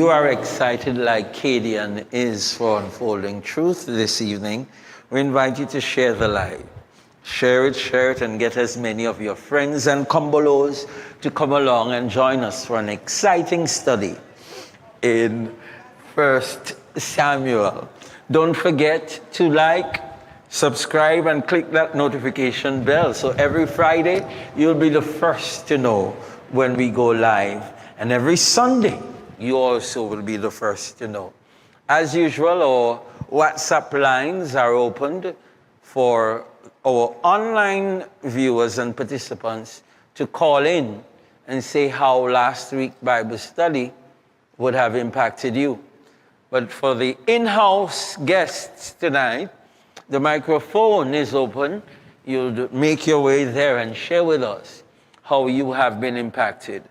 you are excited like Cadian is for Unfolding Truth this evening, we invite you to share the live. Share it, and get as many of your friends and combolos to come along and join us for an exciting study in 1 Samuel. Don't forget to like, subscribe, and click that notification bell. So every Friday, you'll be the first to know when we go live. And every Sunday, you also will be the first to know. As usual, our WhatsApp lines are opened for our online viewers and participants to call in and say how last week's Bible study would have impacted you. But for the in-house guests tonight, the microphone is open. You'll make your way there and share with us how you have been impacted.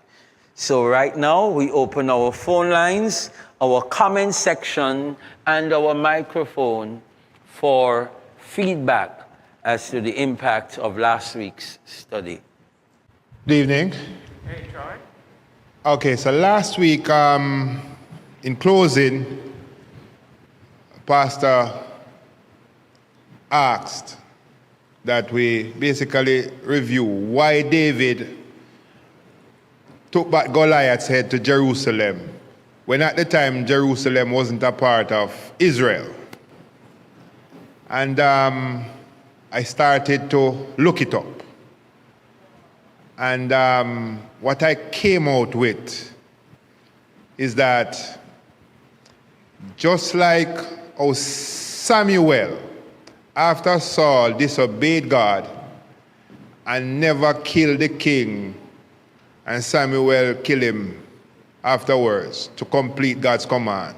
So right now, we open our phone lines, our comment section, and our microphone for feedback as to the impact of last week's study. Good evening. Hey, Troy. Okay, so last week, in closing, Pastor asked that we basically review why David took back Goliath's head to Jerusalem, when at the time Jerusalem wasn't a part of Israel. And I started to look it up. And what I came out with is that just like how Samuel, after Saul disobeyed God and never killed the king, and Samuel killed him afterwards to complete God's command,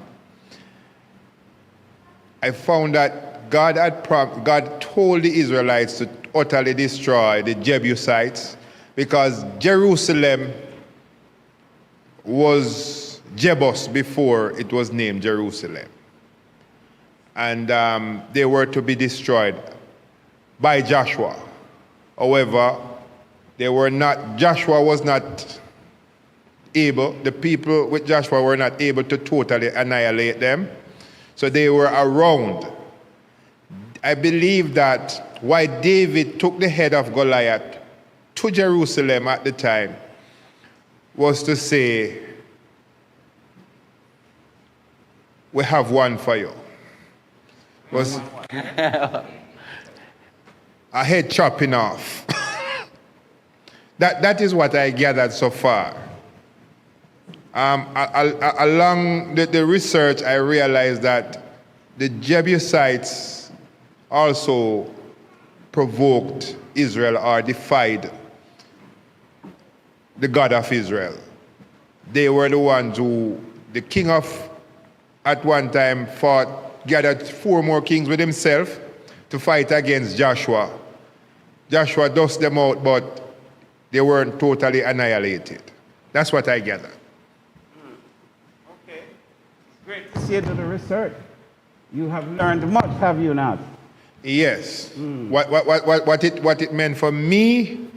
I found that God told the Israelites to utterly destroy the Jebusites because Jerusalem was Jebus before it was named Jerusalem. And they were to be destroyed by Joshua. However, Joshua was not able, the people with Joshua were not able to totally annihilate them. So they were around. I believe that why David took the head of Goliath to Jerusalem at the time was to say, we have one for you. Was a head chopping off. That is what I gathered so far. Along the research, I realized that the Jebusites also provoked Israel or defied the God of Israel. They were the ones who, the king of, at one time, gathered 4 more kings with himself to fight against Joshua. Joshua dusted them out, but they weren't totally annihilated. That's what I gathered. Okay. Great to see you do the research. You have learned much, have you not? Yes. What it meant for me,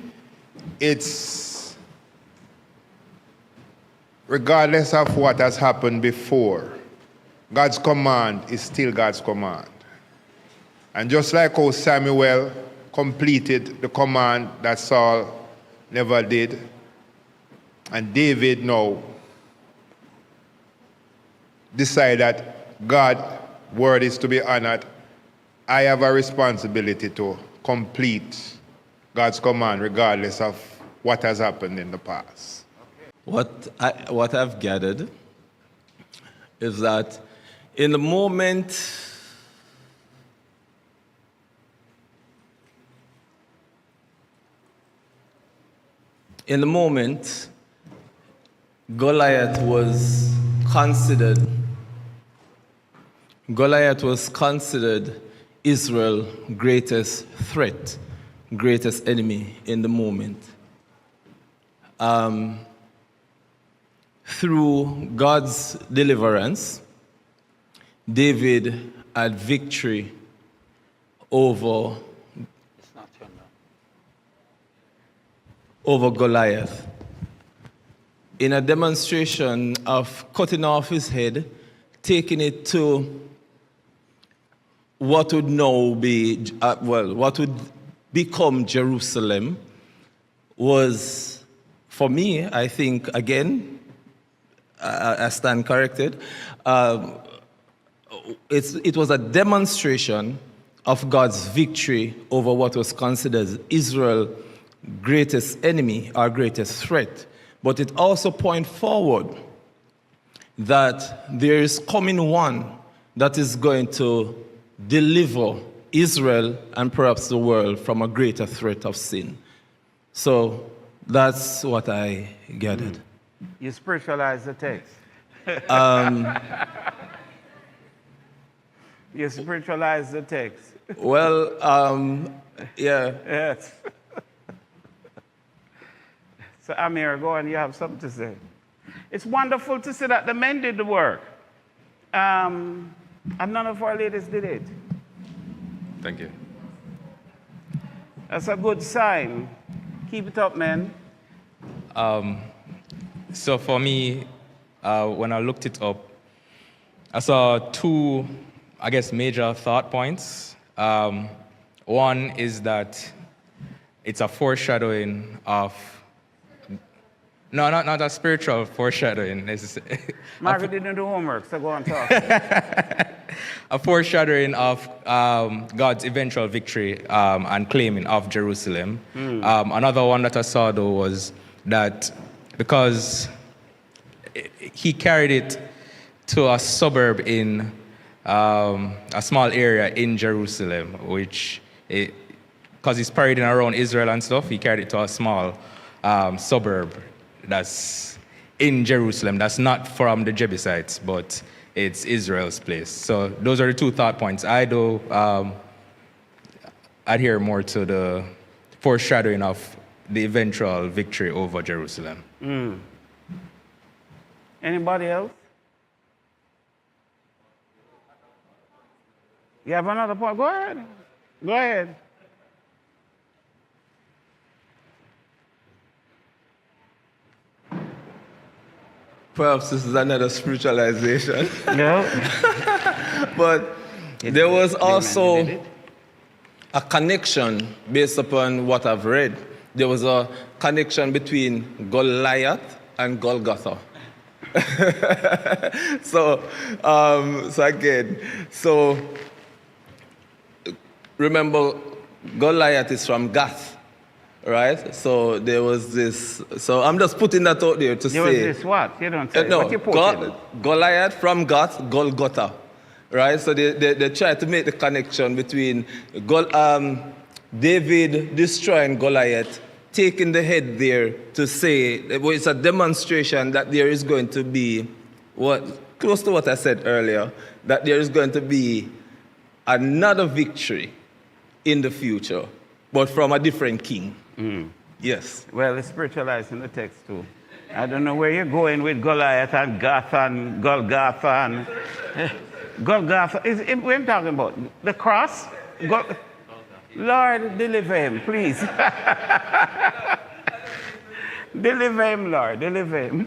it's regardless of what has happened before, God's command is still God's command. And just like how Samuel completed the command that Saul never did, and David now decided that God's word is to be honored, I have a responsibility to complete God's command regardless of what has happened in the past. What I've gathered is that in the moment Goliath was considered Israel's greatest threat, greatest enemy in the moment. Through God's deliverance, David had victory over Goliath. in a demonstration of cutting off his head, taking it to what would now be, what would become Jerusalem, was, for me, I think, again, I stand corrected, it was a demonstration of God's victory over what was considered Israel's greatest enemy, our greatest threat. But it also points forward that there is coming one that is going to deliver Israel and perhaps the world from a greater threat of sin. So that's what I gathered. You spiritualize the text. You spiritualize the text. Well, yeah. Yes. So Amir, go on, you have something to say. It's wonderful to see that the men did the work. And none of our ladies did it. Thank you. That's a good sign. Keep it up, men. So for me, when I looked it up, I saw two, I guess, major thought points. One is that it's a foreshadowing of, no, not a spiritual foreshadowing. Margaret didn't do homework, so go on talk. A foreshadowing of God's eventual victory and claiming of Jerusalem. Another one that I saw, though, was that because he carried it to a suburb in a small area in Jerusalem, which, because he's parading around Israel and stuff, he carried it to a small suburb that's in Jerusalem, that's not from the Jebusites, but it's Israel's place. So those are the two thought points. I do adhere more to the foreshadowing of the eventual victory over Jerusalem. Anybody else? You have another point? Go ahead. Go ahead. Perhaps this is another spiritualization. No. But there was also a connection based upon what I've read. There was a connection between Goliath and Golgotha. So remember, Goliath is from Gath, right? So there was this. So I'm just putting that out there to say. There was this what? You don't say. No, What you put Goliath from Gath, Golgotha, right? So they try to make the connection between David destroying Goliath, taking the head there to say it's a demonstration that there is going to be close to what I said earlier, that there is going to be another victory in the future, but from a different king. Yes. Well, it's spiritualized in the text too. I don't know where you're going with Goliath and Gath and Golgotha and Golgotha. We're talking about the cross. Lord, deliver him, please. Deliver him, Lord. Deliver him.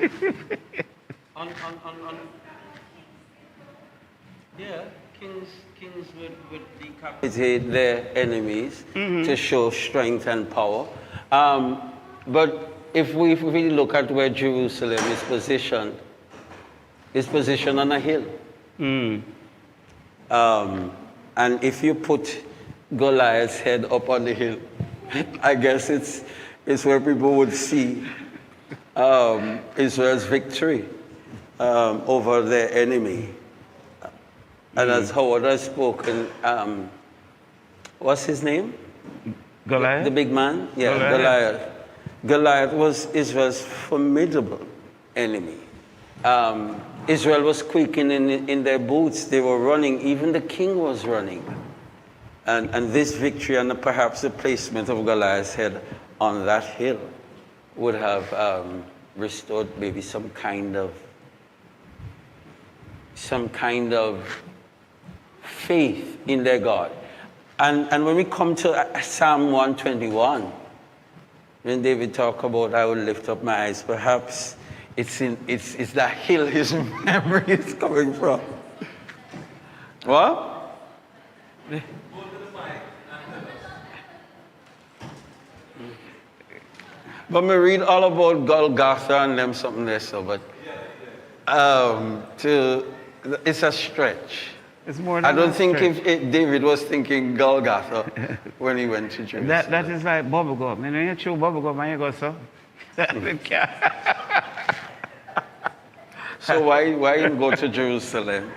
Yeah, kings would decapitate their enemies to show strength and power. But if we look at where Jerusalem is positioned, it's positioned on a hill. And if you put Goliath's head up on the hill, I guess it's where people would see Israel's victory over their enemy. And as Howard has spoken, what's his name? Goliath? The big man? Yeah, Goliath. Goliath was Israel's formidable enemy. Israel was quaking in their boots. They were running. Even the king was running. And this victory and perhaps the placement of Goliath's head on that hill would have restored maybe some kind of faith in their God. And when we come to Psalm 121, when David talked about, I will lift up my eyes, perhaps it's that hill his memory is coming from. What? But me read all about Golgotha and them something there, so but it's a stretch. It's more than I don't a think stretch. if David was thinking Golgotha when he went to Jerusalem. That is like bubble gum. When you chew bubble gum and you go so. So why you go to Jerusalem?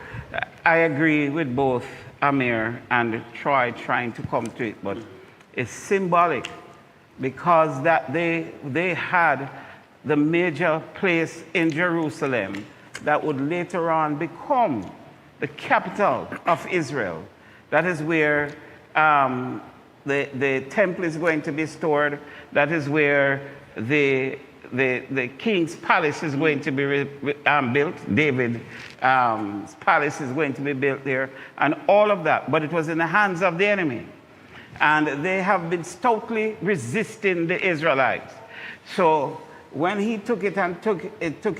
I agree with both Amir and Troy trying to come to it, but it's symbolic because that they had the major place in Jerusalem that would later on become the capital of Israel. That is where the temple is going to be stored. That is where the king's palace is going to be built. David's palace is going to be built there, and all of that. But it was in the hands of the enemy, and they have been stoutly resisting the Israelites. So when he took it and took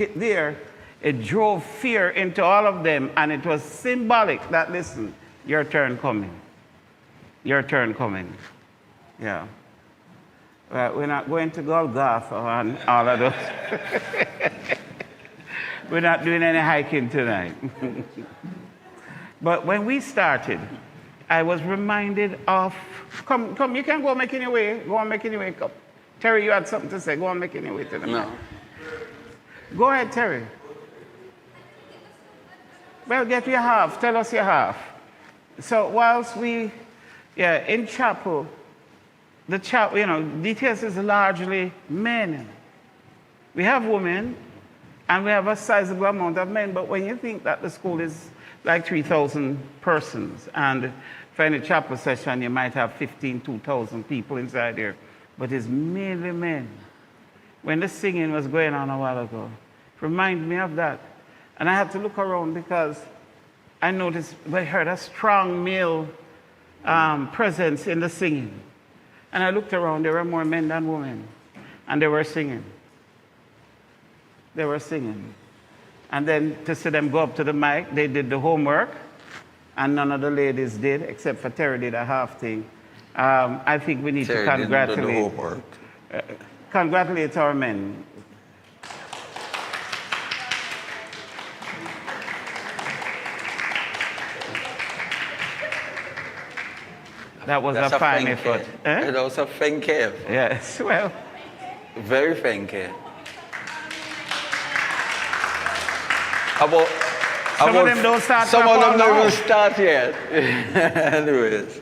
it there, it drove fear into all of them, and it was symbolic that, listen, your turn coming. Your turn coming. Yeah. We're not going to Golgotha and all of those. We're not doing any hiking tonight. But when we started, I was reminded of, come, you can go making your way. Go on making your way. Come. Terry, you had something to say. Go on making your way to the No. Go ahead, Terry. Well, get your half. Tell us your half. So whilst in chapel, the chapel, DTS is largely men. We have women, and we have a sizable amount of men, but when you think that the school is like 3,000 persons, and for any chapel session, you might have 2,000 people inside there, but it's mainly men. When the singing was going on a while ago, it reminded me of that. And I had to look around because I noticed, I heard a strong male presence in the singing. And I looked around, there were more men than women. And they were singing. They were singing. And then to see them go up to the mic, they did the homework. And none of the ladies did, except for Terry did a half thing. I think we need Terry to didn't do the homework. Congratulate our men. That was a fine effort. It was a fine cave. Yes, well. Very fine cave. Some of them don't start. Some of them don't even start yet. Anyways.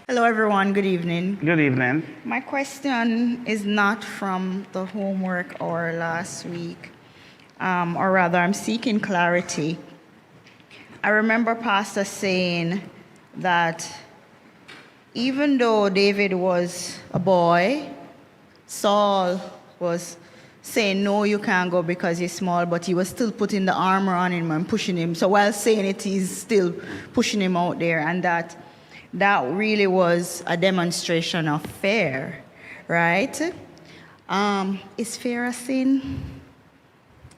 Hello, everyone. Good evening. Good evening. My question is not from the homework or last week, or rather, I'm seeking clarity. I remember Pastor saying that even though David was a boy, Saul was saying, no, you can't go because you're small, but he was still putting the armor on him and pushing him. So while saying it, he's still pushing him out there, and that really was a demonstration of fear, right? Is fear a sin?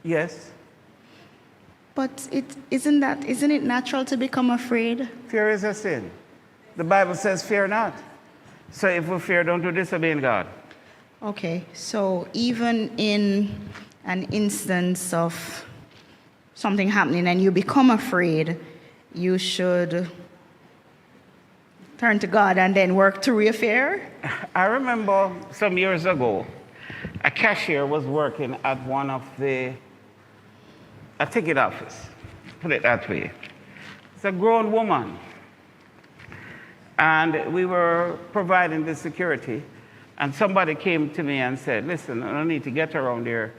Yes. But isn't it natural to become afraid? Fear is a sin. The Bible says, fear not. So if we fear, don't do disobeying God. Okay, so even in an instance of something happening and you become afraid, you should turn to God and then work through your fear? I remember some years ago, a cashier was working at a ticket office, put it that way. It's a grown woman. And we were providing the security. And somebody came to me and said, listen, I don't need to get around here.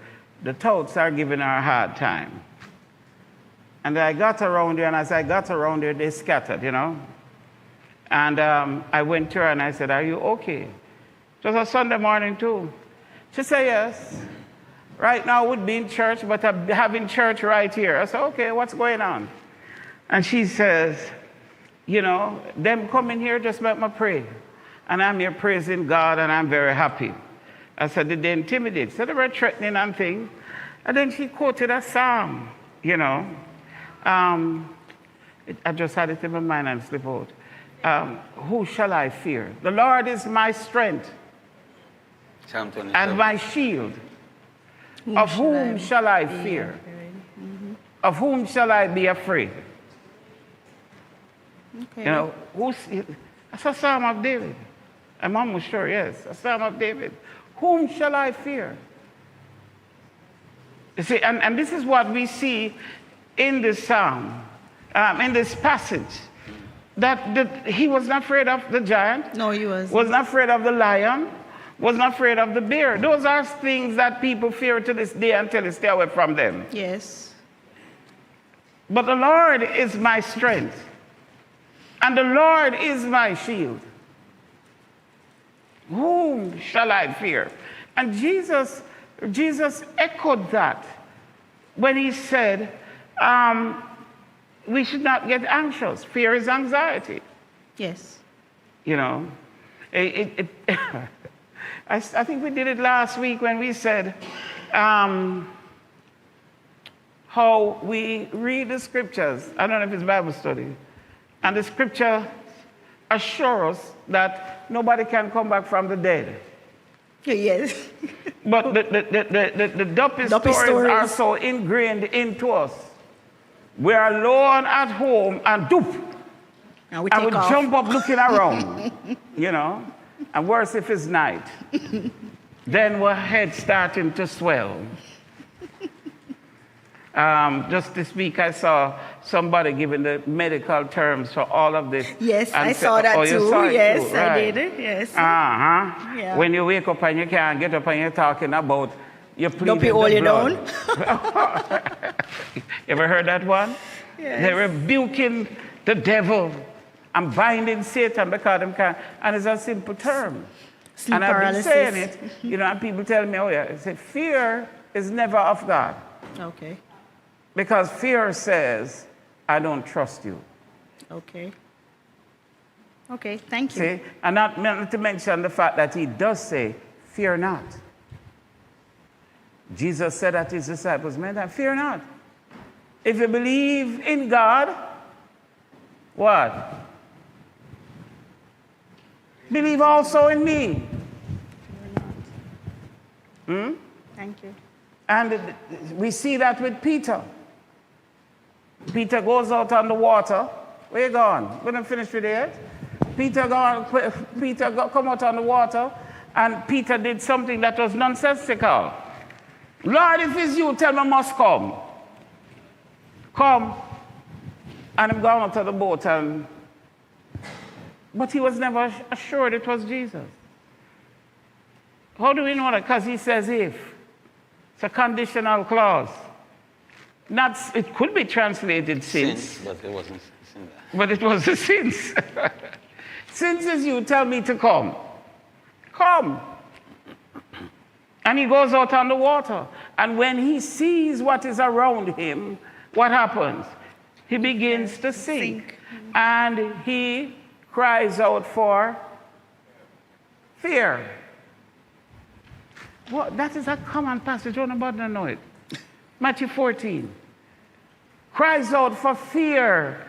The touts are giving her a hard time. And I got around there, and as I got around there, they scattered, And I went to her and I said, are you okay? It was a Sunday morning too. She said, yes. Right now I would be in church, but I'm having church right here. I said, okay, what's going on? And she says, them coming here just make me pray. And I'm here praising God, and I'm very happy. I said, did they intimidate? So they were threatening and things. And then she quoted a psalm, you know. I just had it in my mind and slipped out. Who shall I fear? The Lord is my strength Psalm 27. and my shield. Of whom shall I fear? Of whom shall I be afraid? Okay. You know, that's a Psalm of David. I'm almost sure, yes, a Psalm of David. Whom shall I fear? You see, and this is what we see in this Psalm, in this passage, that he was not afraid of the giant. No, he was not afraid of the lion, was not afraid of the bear. Those are things that people fear to this day until they stay away from them. Yes. But the Lord is my strength, and the Lord is my shield. Whom shall I fear? And Jesus echoed that when he said, we should not get anxious. Fear is anxiety. Yes. You know, I think we did it last week when we said how we read the scriptures. I don't know if it's Bible study. And the scripture assure us that nobody can come back from the dead. Yes. But the duppy stories are so ingrained into us. We are alone at home and doop. And we jump up looking around, you know. And worse if it's night. Then our head starting to swell. Just this week I saw somebody giving the medical terms for all of this. Yes, I saw that too. Yes, I did. Yes. Yeah. When you wake up and you can't get up and you're talking about you're pleading the blood. Down. You ever heard that one? Yes. They're rebuking the devil and binding Satan because them can't. And it's a simple term. Sleep and paralysis. I've been saying it, you know, and people tell me, oh yeah, I say, fear is never of God. Okay. Because fear says, I don't trust you. Okay. Okay, thank you. See? And not to mention the fact that he does say, fear not. Jesus said that his disciples meant that, fear not. If you believe in God, what? Believe also in me. Thank you. And we see that with Peter. Peter goes out on the water. Where you going? We don't finish with it. Peter come out on the water, and Peter did something that was nonsensical. Lord, if it's you, tell me I must come. Come. And I'm going out of the boat, but he was never assured it was Jesus. How do we know that? Because he says if. It's a conditional clause. It could be translated since. But it wasn't sin. But it was a since. Since is you tell me to come. Come. And he goes out on the water. And when he sees what is around him, what happens? He begins to sink. And he cries out for fear. Well, that is a common passage. Don't nobody know it. Matthew 14. Cries out for fear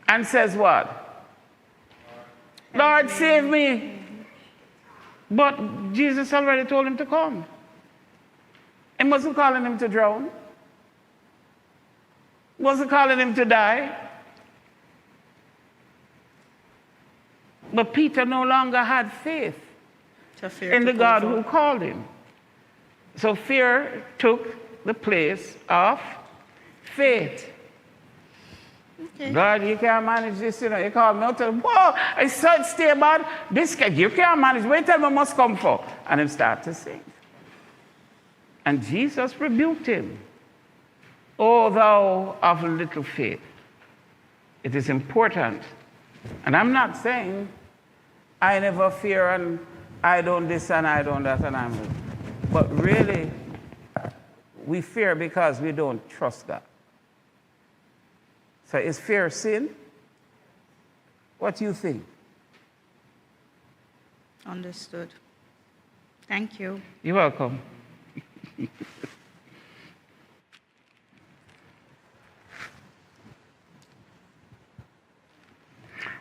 and says what? Lord, save me. But Jesus already told him to come. He wasn't calling him to drown. Wasn't calling him to die. But Peter no longer had faith in the God who called him. So fear took the place of faith. Okay. God, you can't manage this, you know. You call me out and whoa, I said stay bad. This guy, you can't manage. Wait till I must come for. And him start to sing. And Jesus rebuked him. O thou of little faith. It is important. And I'm not saying I never fear and I don't this and I don't that and I'm. But really, we fear because we don't trust God. So is fear sin? What do you think? Understood. Thank you. You're welcome.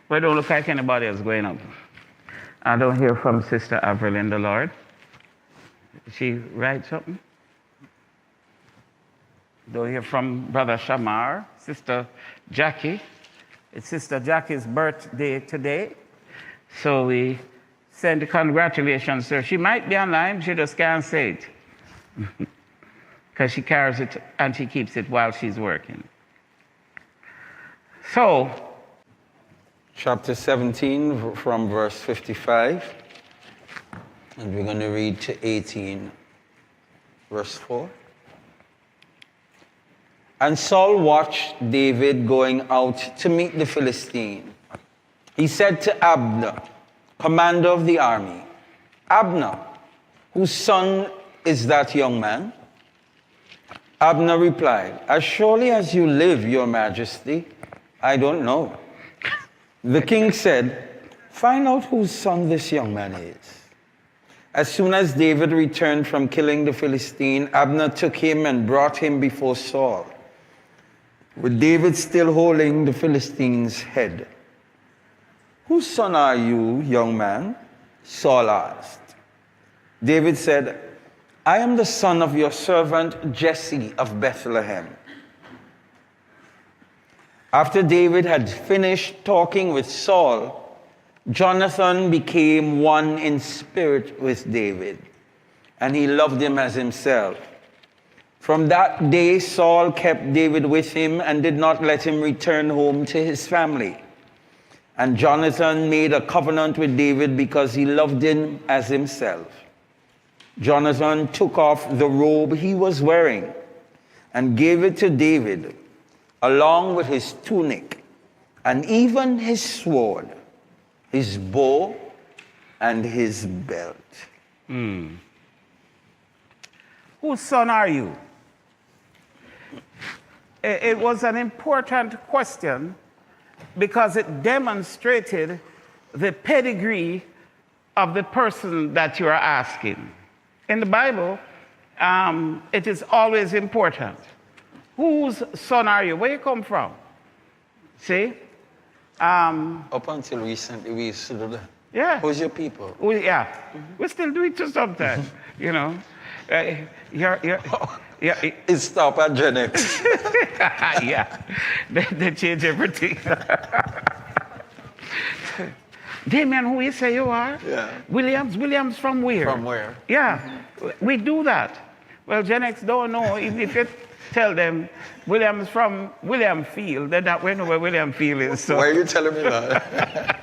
But it don't look like anybody else going up. I don't hear from Sister Avril in the Lord. Did she write something? Don't hear from Brother Shamar, Sister Jackie. It's Sister Jackie's birthday today. So we send congratulations to her. She might be online, she just can't say it. Because she carries it and she keeps it while she's working. So, Chapter 17 from verse 55. And we're going to read to 18, verse 4. And Saul watched David going out to meet the Philistine. He said to Abner, commander of the army, Abner, whose son is that young man? Abner replied, as surely as you live, your majesty, I don't know. The king said, find out whose son this young man is. As soon as David returned from killing the Philistine, Abner took him and brought him before Saul, with David still holding the Philistine's head. Whose son are you, young man? Saul asked. David said, I am the son of your servant Jesse of Bethlehem. After David had finished talking with Saul, Jonathan became one in spirit with David, and he loved him as himself. From that day, Saul kept David with him and did not let him return home to his family. And Jonathan made a covenant with David because he loved him as himself. Jonathan took off the robe he was wearing and gave it to David, along with his tunic and even his sword, his bow, and his belt. Whose son are you? It was an important question because it demonstrated the pedigree of the person that you are asking. In the Bible, it is always important. Whose son are you? Where you come from? See? Up until recently, we used to do that. Yeah. Who's your people? We still do it to sometimes, you know. It stopped at Gen X. Yeah, they change everything. Damien, who you say you are? Yeah. Williams from where? From where? Yeah, we do that. Well, Gen X don't know. Even if you tell them Williams from William Field, they don't know where William Field is. So. Why are you telling me that?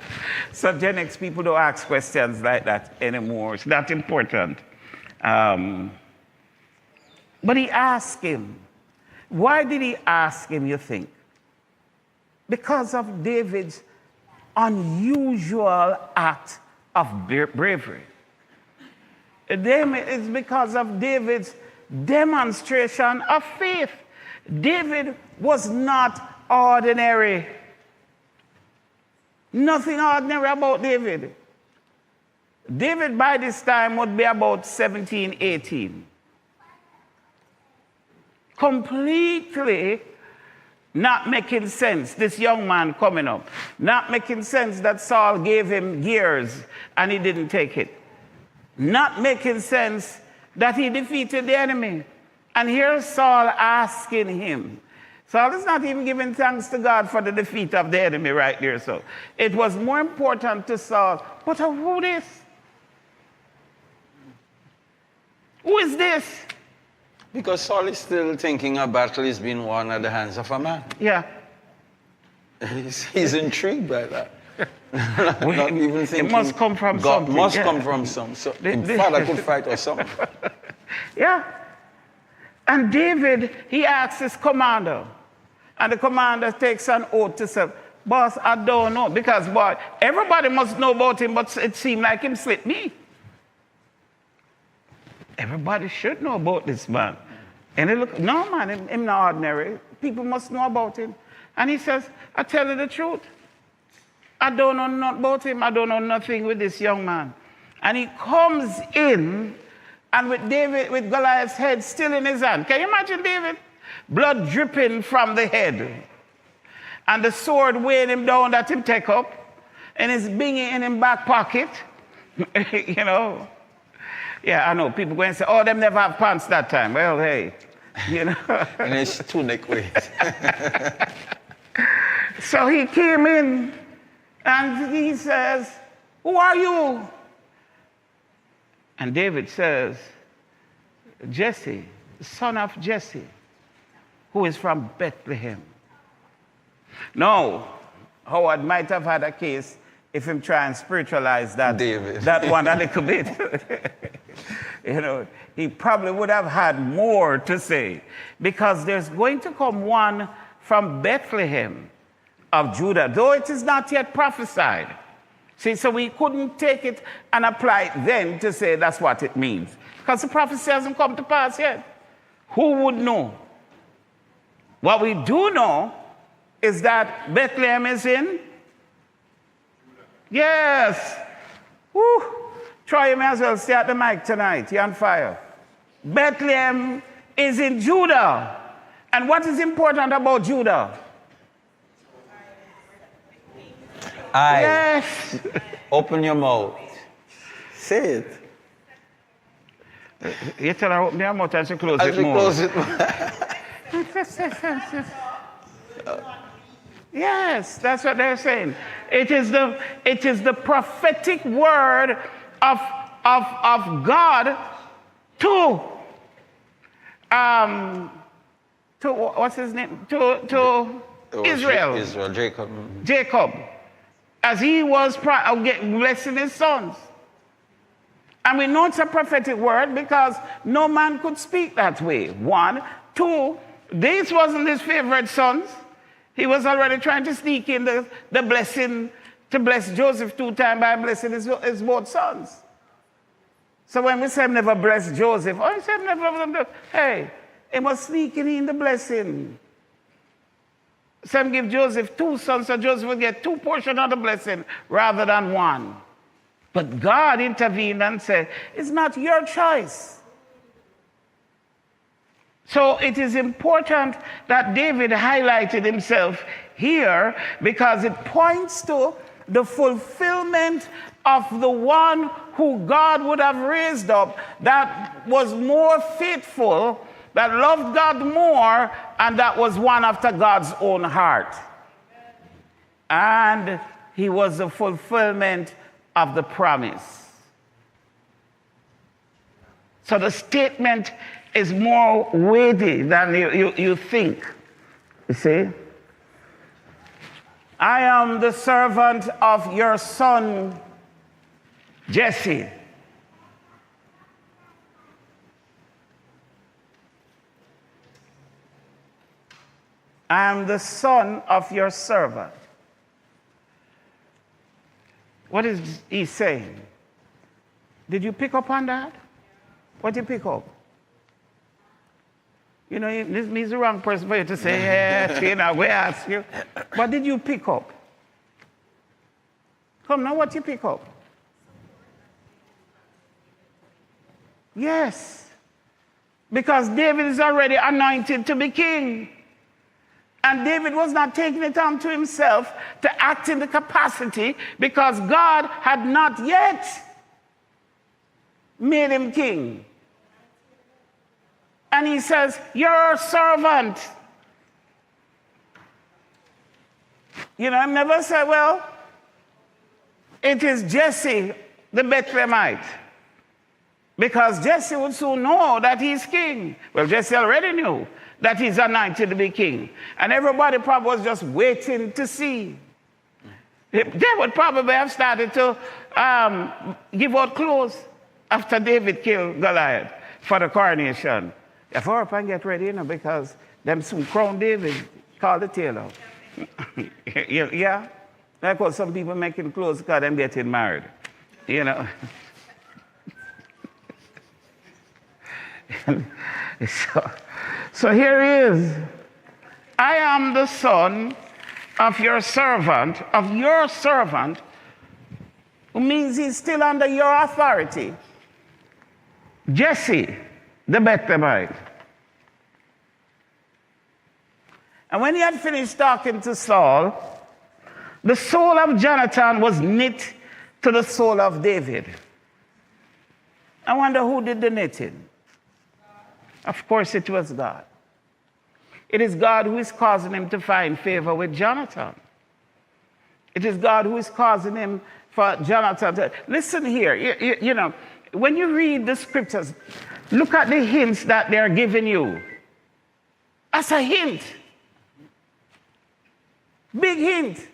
So Gen X people don't ask questions like that anymore. It's not important. But he asked him. Why did he ask him, you think? Because of David's unusual act of bravery. It's because of David's demonstration of faith. David was not ordinary. Nothing ordinary about David. David by this time would be about 17, 18. Completely not making sense, this young man coming up. Not making sense that Saul gave him gears and he didn't take it. Not making sense that he defeated the enemy. And here's Saul asking him. Saul is not even giving thanks to God for the defeat of the enemy right there. So it was more important to Saul. But who this? Who is this? Because Saul is still thinking a battle is being won at the hands of a man. Yeah. He's intrigued by that. Not even thinking. It must come from God something. must come from some. So in father could fight or something. Yeah. And David, he asks his commander. And the commander takes an oath to say, boss, I don't know. Because, boy, everybody must know about him, but it seemed like him slipped me. Everybody should know about this man. And he look, no, man, him not ordinary. People must know about him. And he says, I tell you the truth. I don't know nothing about him. I don't know nothing with this young man. And he comes in, and with David, with Goliath's head still in his hand. Can you imagine David? Blood dripping from the head. And the sword weighing him down that him take up. in his bingy in his back pocket. You know. Yeah, I know. People go and say, oh, them never have pants that time. Well, hey, you know. In his tunic waist. So he came in and he says, who are you? And David says, Jesse, son of Jesse, who is from Bethlehem. No, Howard might have had a case if him try and spiritualize that, David. that one a little bit. You know, he probably would have had more to say, because there's going to come one from Bethlehem of Judah, though it is not yet prophesied. See, so we couldn't take it and apply it then to say that's what it means, because the prophecy hasn't come to pass yet. Who would know? What we do know is that Bethlehem is in? Yes. Woo. Troy, you may as well stay at the mic tonight. You're on fire. Bethlehem is in Judah. And what is important about Judah? Yes. Open your mouth. Say it. You tell her open your mouth and she close As it we more. close it. Yes, that's what they're saying. It is the prophetic word of God to what's his name? To Israel. Israel, Jacob. Jacob, as he was blessing his sons. And we know it's a prophetic word because no man could speak that way. One. Two, these wasn't his favorite sons. He was already trying to sneak in the blessing to bless Joseph 2 times by blessing his both sons. So when we say never bless Joseph, oh, he said never, hey, he was sneaking in the blessing. Some give Joseph 2 sons, so Joseph will get 2 portions of the blessing rather than 1. But God intervened and said, it's not your choice. So it is important that David highlighted himself here because it points to the fulfillment of the one who God would have raised up that was more faithful, that loved God more, and that was one after God's own heart. And he was the fulfillment of the promise. So the statement is more weighty than you think. You see? I am the servant of your son, Jesse. I am the son of your servant. What is he saying? Did you pick up on that? What did you pick up? You know, this means the wrong person for you to say, yeah, you know, we ask you. What did you pick up? Come now, what you pick up? Yes. Because David is already anointed to be king. And David was not taking it unto himself to act in the capacity because God had not yet made him king. And he says, you're a servant. You know, I never said, well, it is Jesse, the Bethlehemite. Because Jesse would soon know that he's king. Well, Jesse already knew that he's anointed to be king. And everybody probably was just waiting to see. They would probably have started to give out clothes after David killed Goliath for the coronation. If hurry up and get ready, you know, because them soon crown David, call the tailor. Yeah? Like what some people making clothes because them getting married. You know? So here he is. I am the son of your servant, who means he's still under your authority. Jesse, the Bethlehemite. And when he had finished talking to Saul, The soul of Jonathan was knit to the soul of David. I wonder who did the knitting. Of course, it was God. It is God who is causing him to find favor with Jonathan. It is God who is causing him for Jonathan to... Listen here, you know, when you read the scriptures, look at the hints that they're giving you. As a hint. Big hint.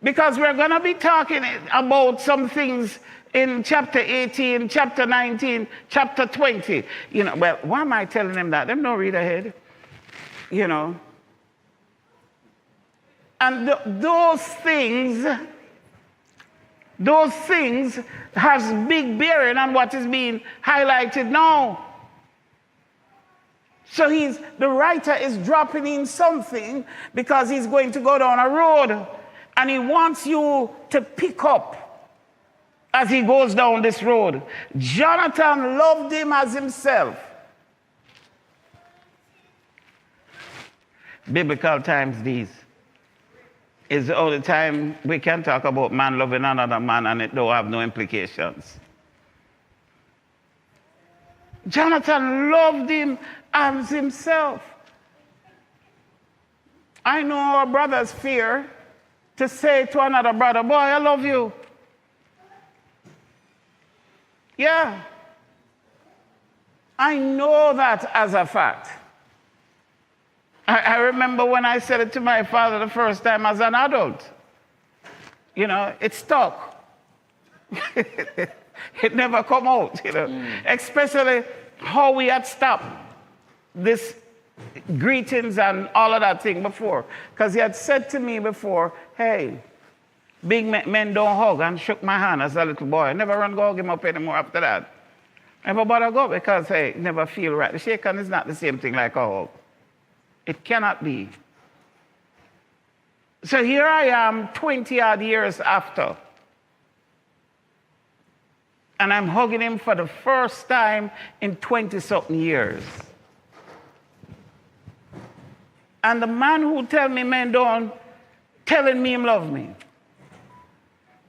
Because we're going to be talking about some things in chapter 18, chapter 19, chapter 20. You know, well, why am I telling them that? Them don't read ahead. You know. And those things has big bearing on what is being highlighted now. So the writer is dropping in something because he's going to go down a road and he wants you to pick up as he goes down this road. Jonathan loved him as himself. Biblical times these is the only time we can talk about man loving another man and it don't have no implications. Jonathan loved him as himself. I know our brothers fear to say to another brother, boy, I love you. Yeah. I know that as a fact. I remember when I said it to my father the first time as an adult. You know, it stuck. It never come out, you know. Especially how we had stopped this greetings and all of that thing before. Because he had said to me before, hey, big men don't hug, and shook my hand as a little boy. I never run go hug him up anymore after that. Never bother go because, hey, never feel right. The shake hand is not the same thing like a hug. It cannot be. So here I am 20 odd years after. And I'm hugging him for the first time in 20-something years. And the man who tell me men don't, telling me him love me.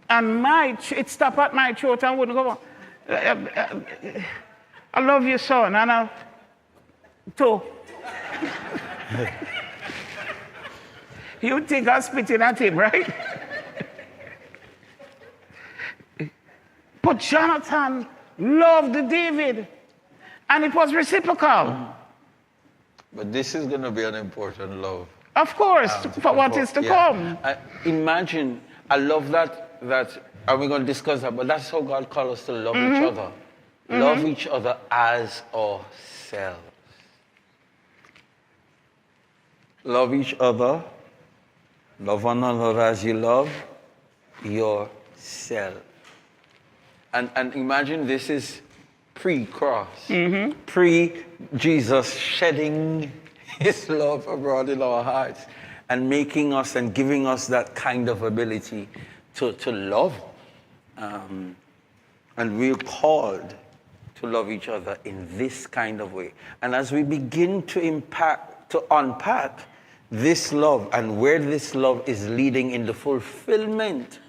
And it stopped at my throat and wouldn't go on. I love you, son. And I, too. You think I'm spitting at him, right? But Jonathan loved David, and it was reciprocal. But this is going to be an important love. Of course, for what is to come. Imagine, I love that, and we're going to discuss that, but that's how God calls us to love each other. Love each other as ourselves. Love each other. Love one another as you love yourself. And imagine this is pre-cross, pre-Jesus shedding his love abroad in our hearts and making us and giving us that kind of ability to love. And we're called to love each other in this kind of way. And as we begin to unpack this love and where this love is leading in the fulfillment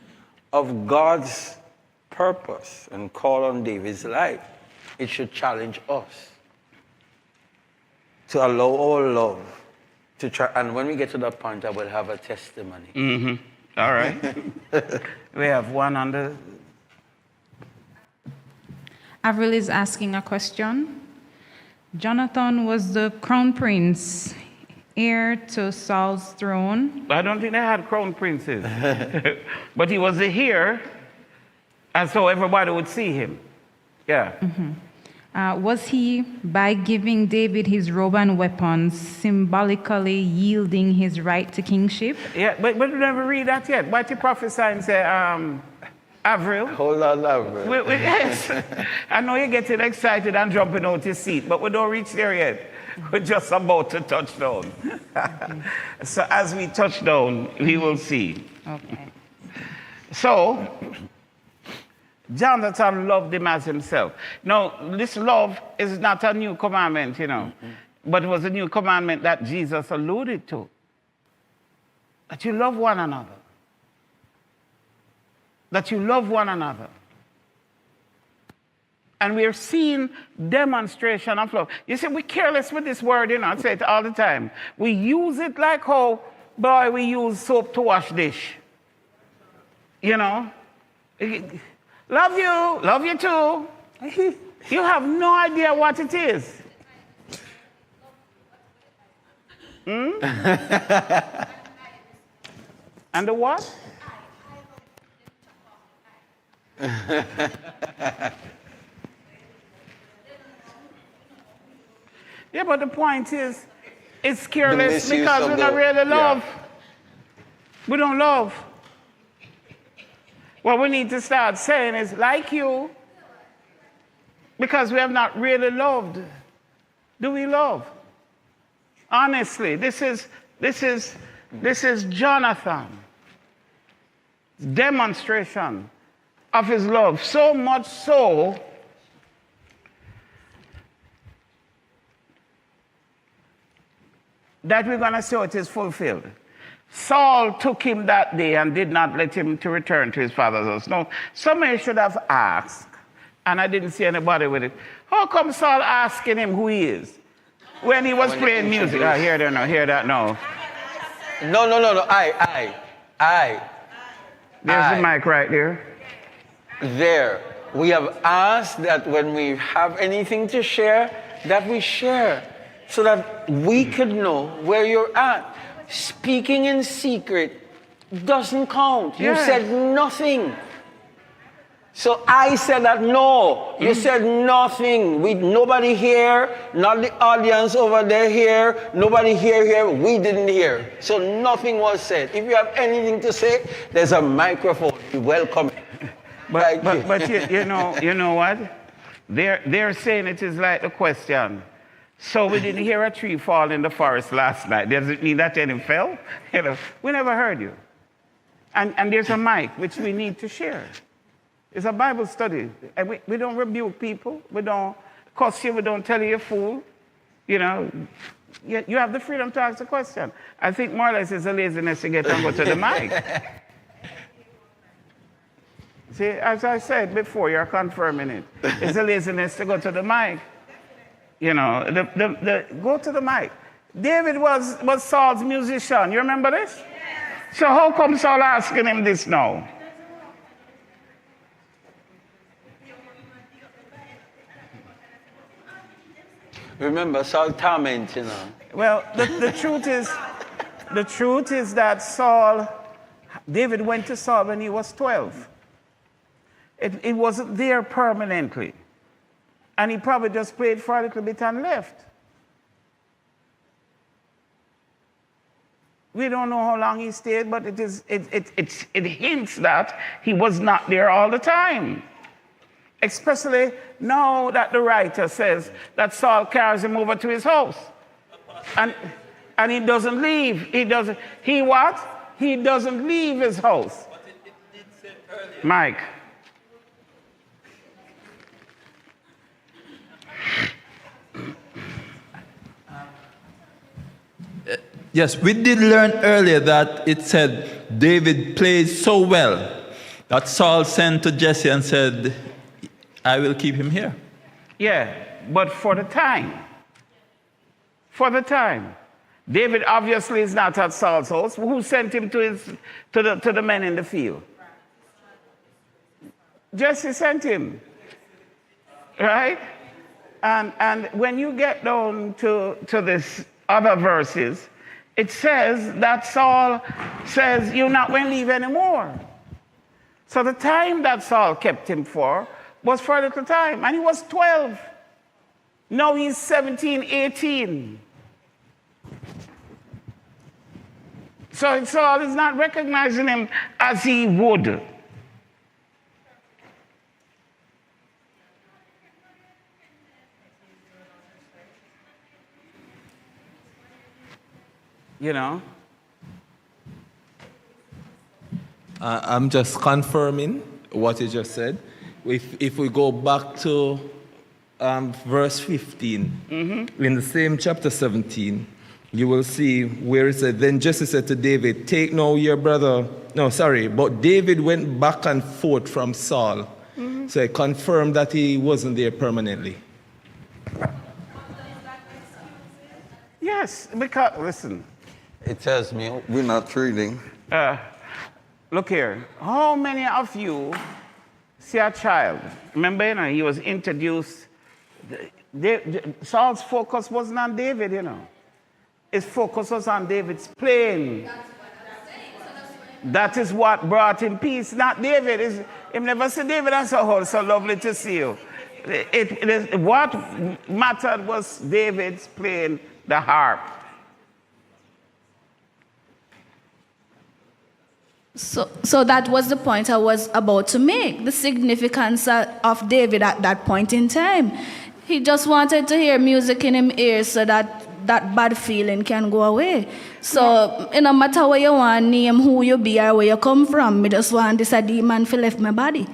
of God's purpose and call on David's life, it should challenge us to allow our love to try. And when we get to that point, I will have a testimony. All right. We have one on the... Avril is asking a question. Jonathan was the crown prince, heir to Saul's throne. I don't think they had crown princes. But he was the heir, and so everybody would see him. Yeah. Was he, by giving David his robe and weapons, symbolically yielding his right to kingship? Yeah, but we never read that yet. Why you prophesy and say, Avril? Hold on, Avril. Yes. I know you're getting excited and jumping out your seat, but we don't reach there yet. We're just about to touch down. So as we touch down, we will see. Okay. So, Jonathan loved him as himself. Now, this love is not a new commandment, you know, but it was a new commandment that Jesus alluded to. That you love one another. that you love one another. And we're seeing demonstration of love. You see, we're careless with this word, I say it all the time. We use it like how, boy, we use soap to wash dish. Love you too. You have no idea what it is. And the what? Yeah, but the point is, it's careless because we don't really love. Yeah. We don't love. What we need to start saying is, like you, because we have not really loved. Do we love? Honestly, this is Jonathan's demonstration of his love. So much so that we're going to say it is fulfilled. Saul took him that day and did not let him to return to his father's house. No, somebody should have asked, and I didn't see anybody with it. How come Saul asking him who he is when he was playing music? I hear that now, hear that now. No. I. There's the mic right there. There. We have asked that when we have anything to share, that we share, so that we could know where you're at. Speaking in secret doesn't count. You said nothing. So I said that no. You said nothing. Nobody here, not the audience over there here, nobody here, we didn't hear. So nothing was said. If you have anything to say, there's a microphone. You welcome it. But you know what? They're saying it is like the question. So we didn't hear a tree fall in the forest last night. Does it mean that any fell? We never heard you. And there's a mic which we need to share. It's a Bible study. And we don't rebuke people. We don't cuss you. We don't tell you you're a fool. You have the freedom to ask a question. I think more or less it's a laziness to get and go to the mic. See, as I said before, you're confirming it. It's a laziness to go to the mic. Go to the mic. David was Saul's musician. You remember this? Yes. So how come Saul asking him this now? Remember, Saul torment, Well, the truth is that David went to Saul when he was 12. It wasn't there permanently. And he probably just prayed for a little bit and left. We don't know how long he stayed, but it hints that he was not there all the time. Especially now that the writer says that Saul carries him over to his house. And he doesn't leave. He what? He doesn't leave his house. Mike. Yes, we did learn earlier that it said David played so well that Saul sent to Jesse and said, I will keep him here. Yeah, but for the time. For the time. David obviously is not at Saul's house. Who sent him to the men in the field? Jesse sent him. Right? And when you get down to this other verses, it says that Saul says, you're not going to leave anymore. So the time that Saul kept him for was for a little time. And he was 12. Now he's 17, 18. So Saul is not recognizing him as he would. I'm just confirming what you just said. If we go back to verse 15, in the same chapter 17, you will see where it said, then Jesse said to David, take now your brother but David went back and forth from Saul. So it confirmed that he wasn't there permanently. Yes, because, listen, It tells me we're not reading. look here. How many of you see a child? Remember, he was introduced. Saul's focus wasn't on David, His focus was on David's playing. That is what brought him peace, not David. He never said, David, and so lovely to see you. What mattered was David's playing the harp. So that was the point I was about to make, the significance of David at that point in time. He just wanted to hear music in his ears so that bad feeling can go away. So, no matter where you want, name who you be or where you come from, I just want this a demon to left my body.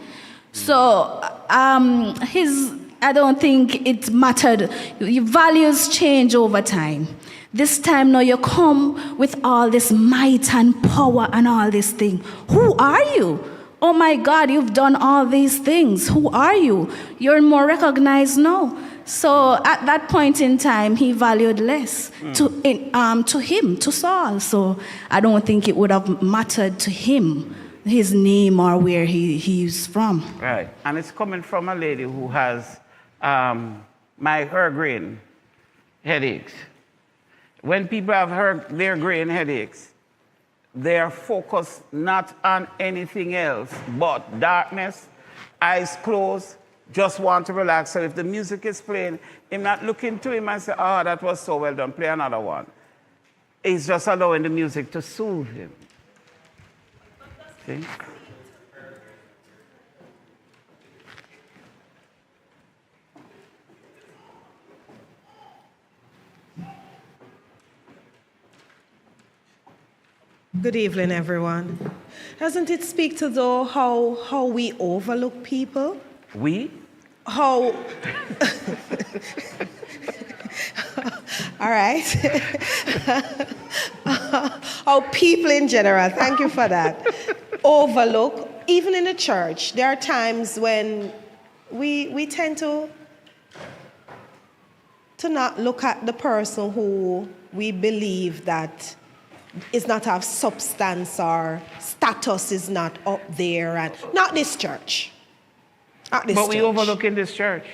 So, I don't think it mattered. Your values change over time. This time now you come with all this might and power and all this thing. Who are you? Oh my God, you've done all these things. Who are you? You're more recognized now. So at that point in time, he valued less to him, to Saul. So I don't think it would have mattered to him, his name or where he's from. Right, and it's coming from a lady who has her grain headaches. When people have their grain headaches, they are focused not on anything else but darkness, eyes closed, just want to relax. So if the music is playing, him not looking to him and say, oh, that was so well done, play another one. He's just allowing the music to soothe him. See? Good evening, everyone. Doesn't it speak to though how we overlook people? We? How? All right. How people in general, thank you for that, overlook, even in the church. There are times when we tend to not look at the person who we believe that is not of substance or status is not up there, and not this church. But we overlook in this church.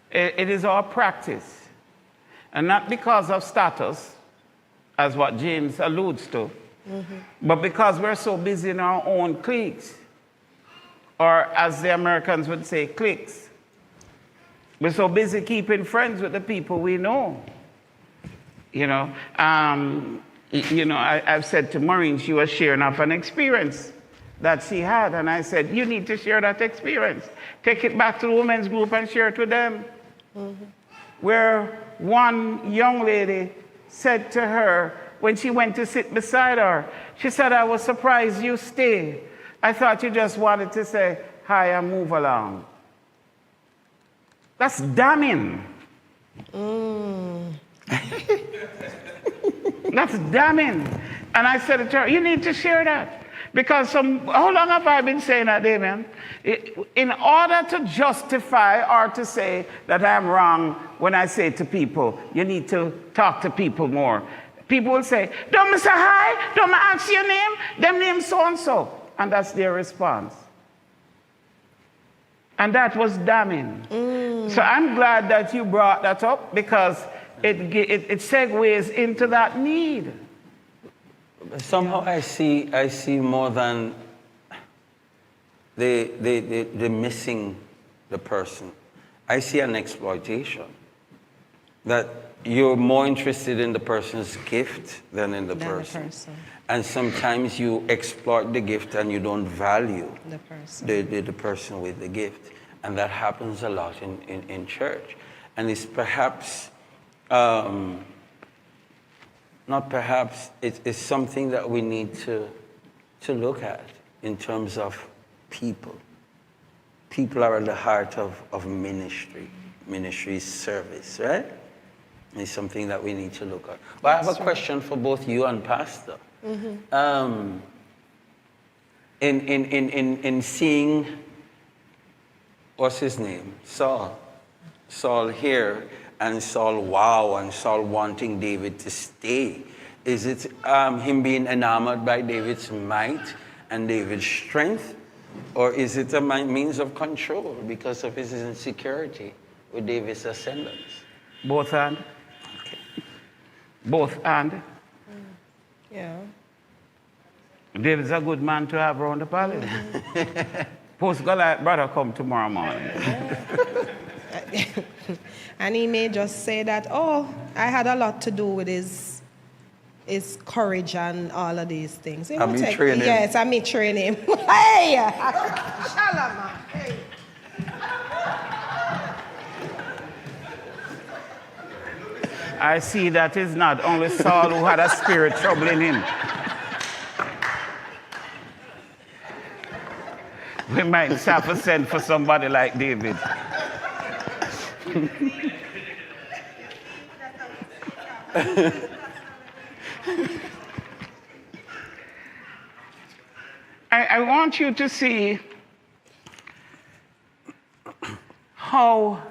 It is our practice. And not because of status, as what James alludes to, but because we're so busy in our own cliques, or as the Americans would say, cliques. We're so busy keeping friends with the people we know. I've said to Maureen, she was sharing of an experience that she had, and I said, you need to share that experience. Take it back to the women's group and share it with them. Where one young lady said to her, when she went to sit beside her, she said, I was surprised you stayed. I thought you just wanted to say hi and move along. That's damning. That's damning. And I said to her, you need to share that. Because how long have I been saying that, Damien? In order to justify or to say that I'm wrong when I say to people, you need to talk to people more. People will say, don't me say hi, don't me ask your name, them name so-and-so. And that's their response. And that was damning. So I'm glad that you brought that up, because it segues into that need. Somehow I see more than the missing the person. I see an exploitation. That you're more interested in the person's gift than in the person. And sometimes you exploit the gift and you don't value the person with the gift. And that happens a lot in church. And it's perhaps, it's something that we need to look at in terms of people. People are at the heart of ministry. Ministry is service, right? It's something that we need to look at. But I have a question for both you and Pastor. in seeing, what's his name? Saul. Saul here, and Saul wow, and Saul wanting David to stay. Is it him being enamored by David's might and David's strength? Or is it a means of control because of his insecurity with David's ascendance? Both and. Okay. Both and. Yeah. David's a good man to have around the palace. Post Goliath brother come tomorrow morning. And he may just say that, oh, I had a lot to do with his courage and all of these things. I mean, train him. Yes, I may train him. Hey! Shalom. Hey. I see that it's not only Saul who had a spirit troubling him. We might have to send for somebody like David. I want you to see how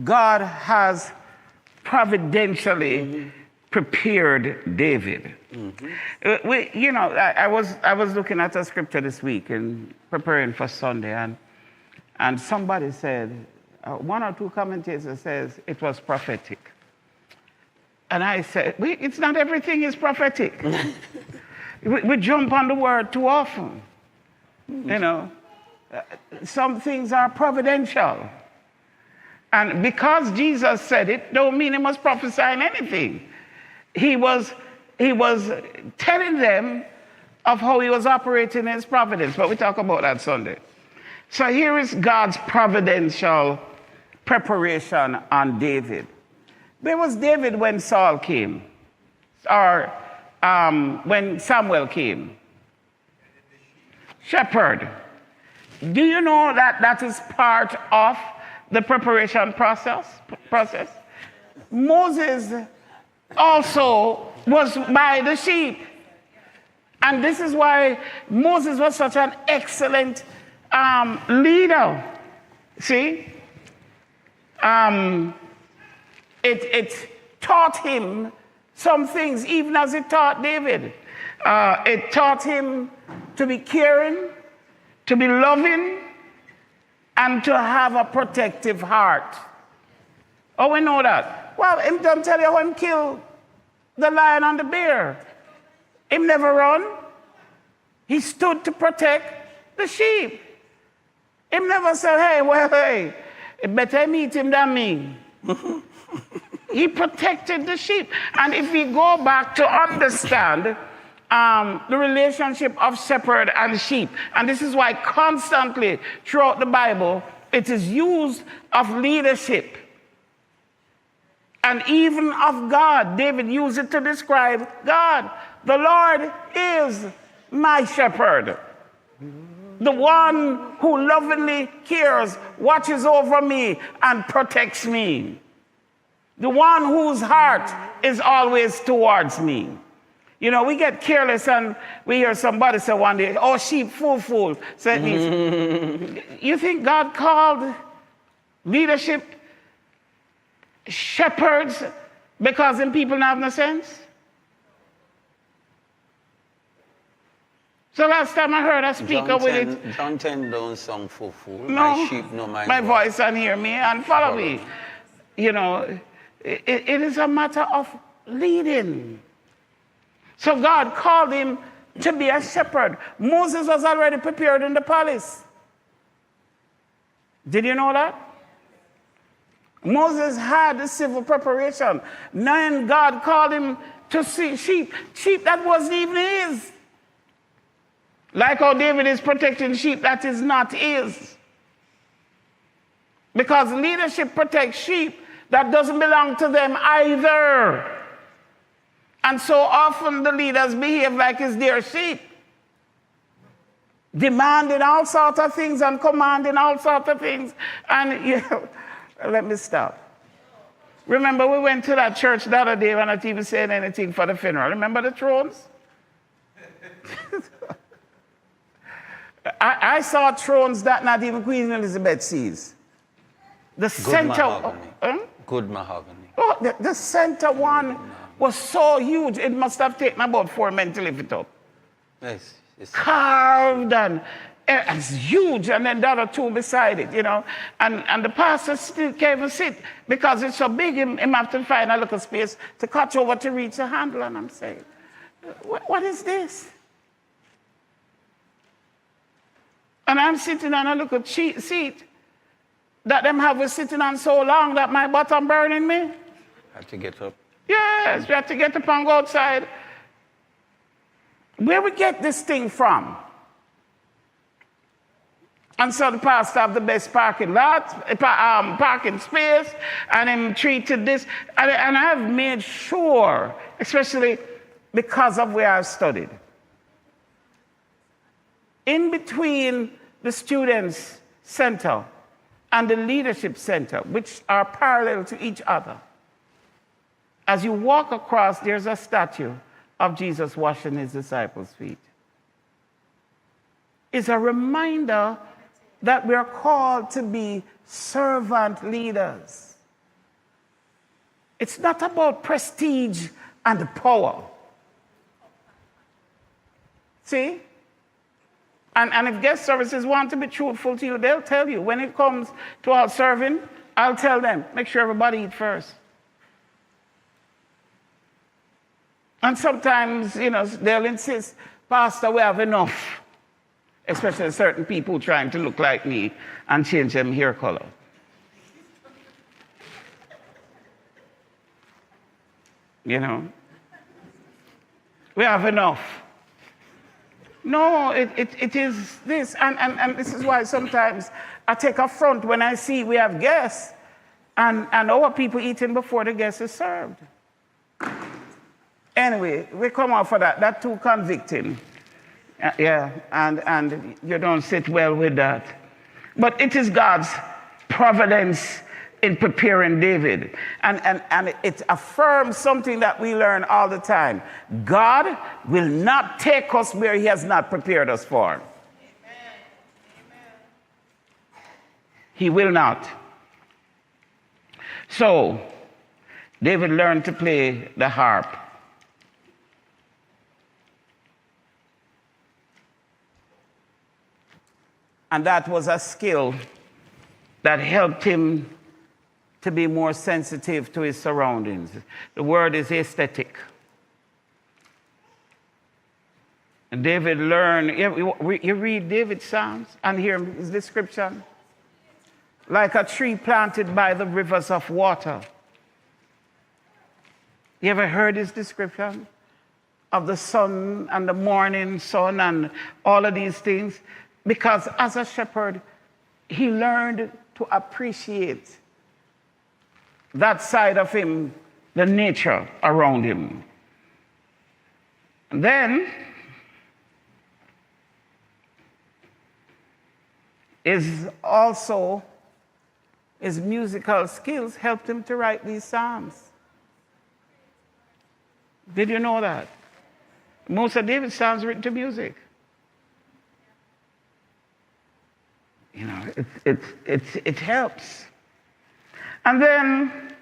God has providentially prepared David. I was looking at a scripture this week and preparing for Sunday, and somebody said, one or two commentators says it was prophetic. And I said, it's not everything is prophetic. we jump on the word too often. Some things are providential. And because Jesus said it, don't mean he must prophesy in anything. He was telling them of how he was operating in his providence, but we talk about that Sunday. So here is God's providential preparation on David. Where was David when Saul came? Or when Samuel came? Shepherd. Do you know that is part of the preparation process? Moses also was by the sheep. And this is why Moses was such an excellent leader. See? It taught him some things, even as it taught David. It taught him to be caring, to be loving, and to have a protective heart. Oh, we know that. Well, him don't tell you how him killed the lion and the bear. Him never run. He stood to protect the sheep. Him never said, hey, it better meet him than me. He protected the sheep. And if we go back to understand the relationship of shepherd and sheep, and this is why constantly throughout the Bible it is used of leadership and even of God. David used it to describe God. The Lord is my shepherd, the one who lovingly cares, watches over me, and protects me, the one whose heart is always towards me. You know, we get careless and we hear somebody say one day, oh, sheep, fool. So you think God called leadership shepherds because them people don't have no sense? So last time I heard a speaker with it. John 10 don't song fool. No, my sheep know my voice and hear me and follow me. You know, it is a matter of leading. So God called him to be a shepherd. Moses was already prepared in the palace. Did you know that? Moses had the civil preparation. Then God called him to see sheep that wasn't even his. Like how David is protecting sheep that is not his. Because leadership protects sheep that doesn't belong to them either. And so often the leaders behave like it's their sheep, demanding all sorts of things and commanding all sorts of things. And let me stop. Remember, we went to that church the other day when not even saying anything for the funeral. Remember the thrones? I saw thrones that not even Queen Elizabeth sees. The Good center. mahogany. Good mahogany. Oh, the center one was so huge, it must have taken about 4 men to lift it up. Yes. It's Carved and it's huge, and then the other two beside it, you know. And the pastor still can't even sit because it's so big, him have to find a little space to catch over to reach the handle. And I'm saying, what is this? And I'm sitting on a little seat that them have was sitting on so long that my bottom burning me. had to get up. Yes, we have to get up and go outside. Where we get this thing from? And so the pastor have the best parking lot, parking space, and him treated this. And I have made sure, especially because of where I've studied, in between the students' center and the leadership center, which are parallel to each other, as you walk across, there's a statue of Jesus washing his disciples' feet. It's a reminder that we're called to be servant leaders. It's not about prestige and power. See? And if guest services want to be truthful to you, they'll tell you. When it comes to our serving, I'll tell them, make sure everybody eat first. And sometimes, you know, they'll insist, Pastor, we have enough. Especially certain people trying to look like me and change them hair color. You know? We have enough. No, it is this. And this is why sometimes I take affront when I see we have guests and our people eating before the guest is served. Anyway, we come off of that. That's too convicting. Yeah, and you don't sit well with that. But it is God's providence in preparing David. And it affirms something that we learn all the time. God will not take us where he has not prepared us for. Amen. He will not. So, David learned to play the harp. And that was a skill that helped him to be more sensitive to his surroundings. The word is aesthetic. And David learned, you read David's Psalms and hear his description. Like a tree planted by the rivers of water. You ever heard his description of the sun and the morning sun and all of these things? Because as a shepherd, he learned to appreciate that side of him, the nature around him. And then, his musical skills helped him to write these psalms. Did you know that? Most of David's psalms written to music. You know, it helps. And then,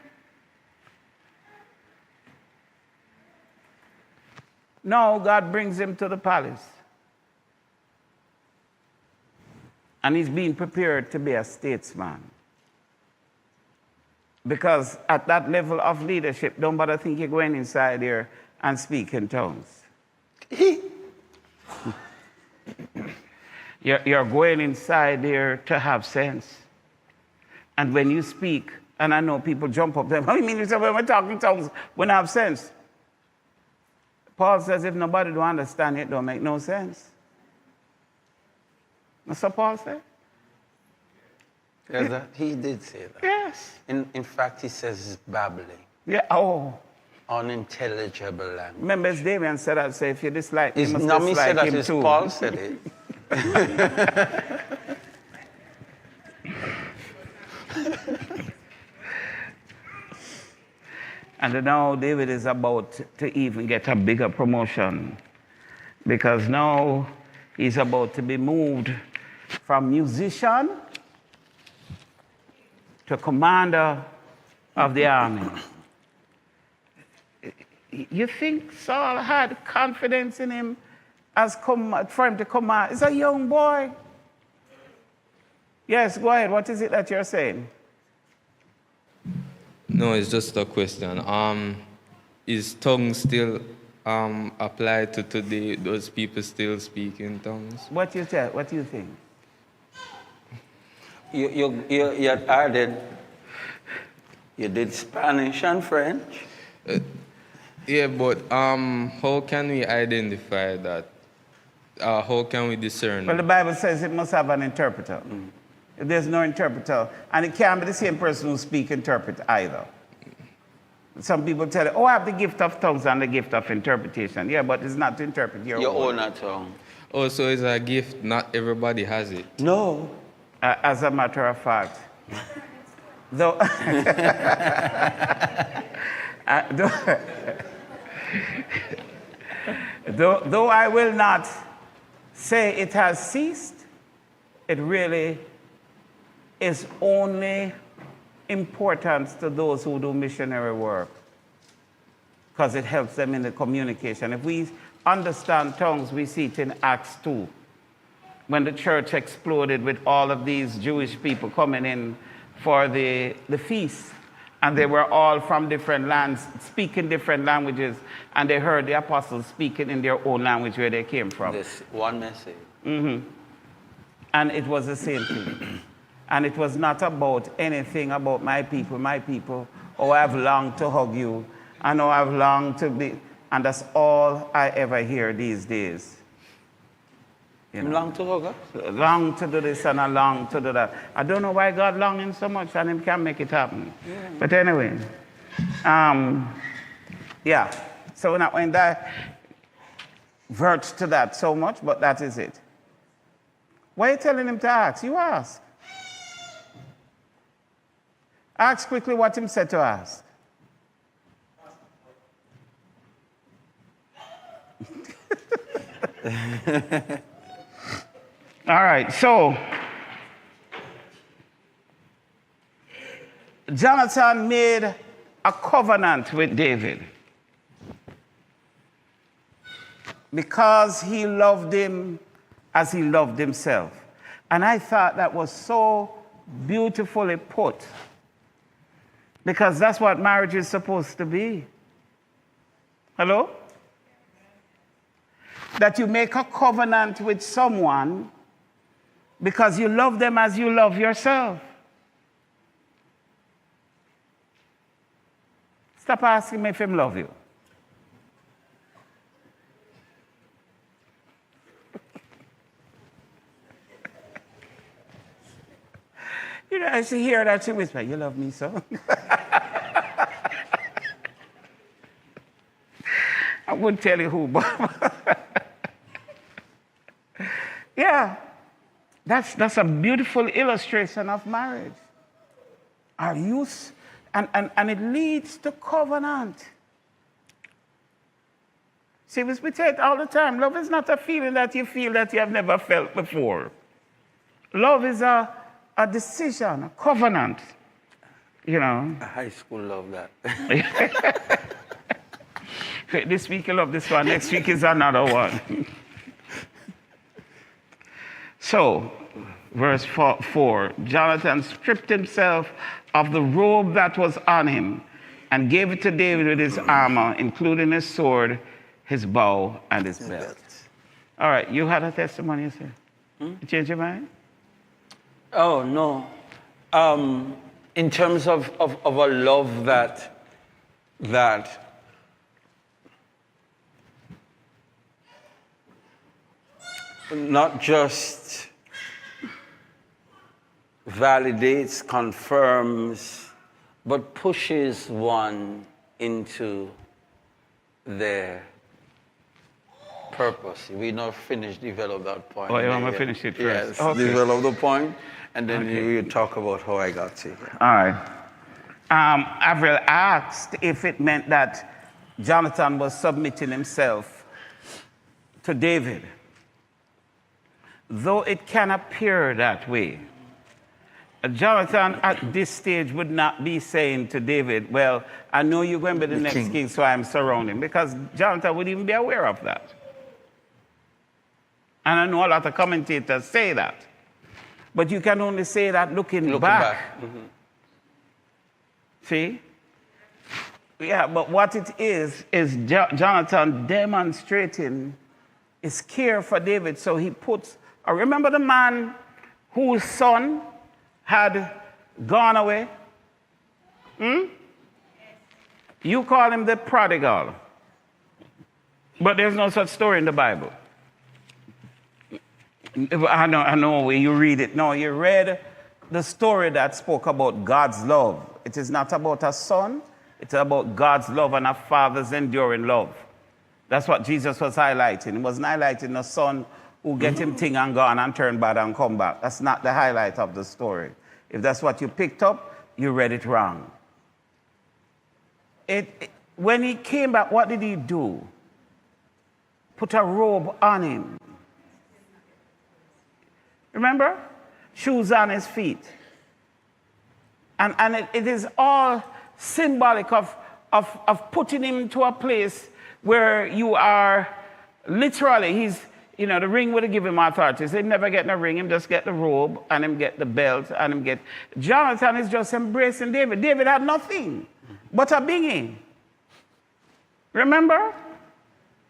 now God brings him to the palace. And he's being prepared to be a statesman. Because at that level of leadership, don't bother think you're going inside there and speak in tongues. You're going inside there to have sense. And when you speak, and I know people jump up there, what do you mean? You say, when we're talking tongues, we don't have sense. Paul says if nobody don't understand it, don't make no sense. That's what Paul said. Yeah, he did say that. Yes. In fact, he says it's babbling. Yeah, oh. Unintelligible language. Remember, as Damian said, I say, if you dislike him, It's you must not me dislike said that, him it's too. Paul said it. And now David is about to even get a bigger promotion because now He's about to be moved from musician to commander of the army. You think Saul had confidence in him for him to command? He's a young boy. Yes, go ahead. What is it that you're saying? No, it's just a question. Is tongues still applied to today? Those people still speak in tongues? What do you think? You added, you did Spanish and French. Yeah, but how can we identify that? How can we discern? Well, the Bible says it must have an interpreter. If there's no interpreter, and it can't be the same person who interpret either. Some people tell you, oh, I have the gift of tongues and the gift of interpretation. Yeah, but it's not to interpret your own tongue. Oh, so it's a gift, not everybody has it. No. As a matter of fact, though, though I will not say it has ceased, it really is only important to those who do missionary work because it helps them in the communication. If we understand tongues, we see it in Acts 2, when the church exploded with all of these Jewish people coming in for the feast. And they were all from different lands, speaking different languages, and they heard the apostles speaking in their own language where they came from. This one message. And it was the same thing. And it was not about anything about my people. Oh, I've longed to hug you. I know I've longed to be. And that's all I ever hear these days. You know? Long to hug her? Long to do this and I long to do that. I don't know why God longing so much and him can't make it happen. Yeah. But anyway, yeah. So we're not going to divert to that so much, but that is it. Why are you telling him to ask? You ask. Ask quickly what him said to ask. All right, so Jonathan made a covenant with David because he loved him as he loved himself. And I thought that was so beautifully put because that's what marriage is supposed to be. Hello? That you make a covenant with someone because you love them as you love yourself. Stop asking me if him love you. You know, I see hear that she whisper, you love me so? I wouldn't tell you who, but yeah. That's a beautiful illustration of marriage. Our youth, and it leads to covenant. See, we say it all the time. Love is not a feeling that you feel that you have never felt before. Love is a decision, a covenant. You know. High school love that. This week you love this one, next week is another one. So, verse 4, Jonathan stripped himself of the robe that was on him and gave it to David with his armor, including his sword, his bow, and his belt. All right, you had a testimony, you said? You changed your mind? Oh, no. In terms of a love that not just validates, confirms, but pushes one into their purpose. We not finished develop that point. Oh, you want to finish it first? Yes, okay. Develop the point, and then you talk about how I got to it. All right. Avril asked if it meant that Jonathan was submitting himself to David. though it can appear that way, Jonathan at this stage would not be saying to David, well, I know you're going to be the next king, so I'm surrounding, because Jonathan would even be aware of that. And I know a lot of commentators say that. But you can only say that looking back. Mm-hmm. See? Yeah, but what it is Jonathan demonstrating his care for David. So he puts, remember the man whose son had gone away? You call him the prodigal. But there's no such story in the Bible. I know where you read it. No, you read the story that spoke about God's love. It is not about a son. It's about God's love and a father's enduring love. That's what Jesus was highlighting. He wasn't highlighting a son who get him thing and gone and turn bad and come back. That's not the highlight of the story. If that's what you picked up, you read it wrong. When he came back, what did he do? Put a robe on him. Remember? Shoes on his feet. And it is all symbolic of putting him to a place where you are literally, the ring would have given him authority. So he'd never get no ring, him just get the robe, and him get the belt, and him get... Jonathan is just embracing David. David had nothing but a bingy. Remember?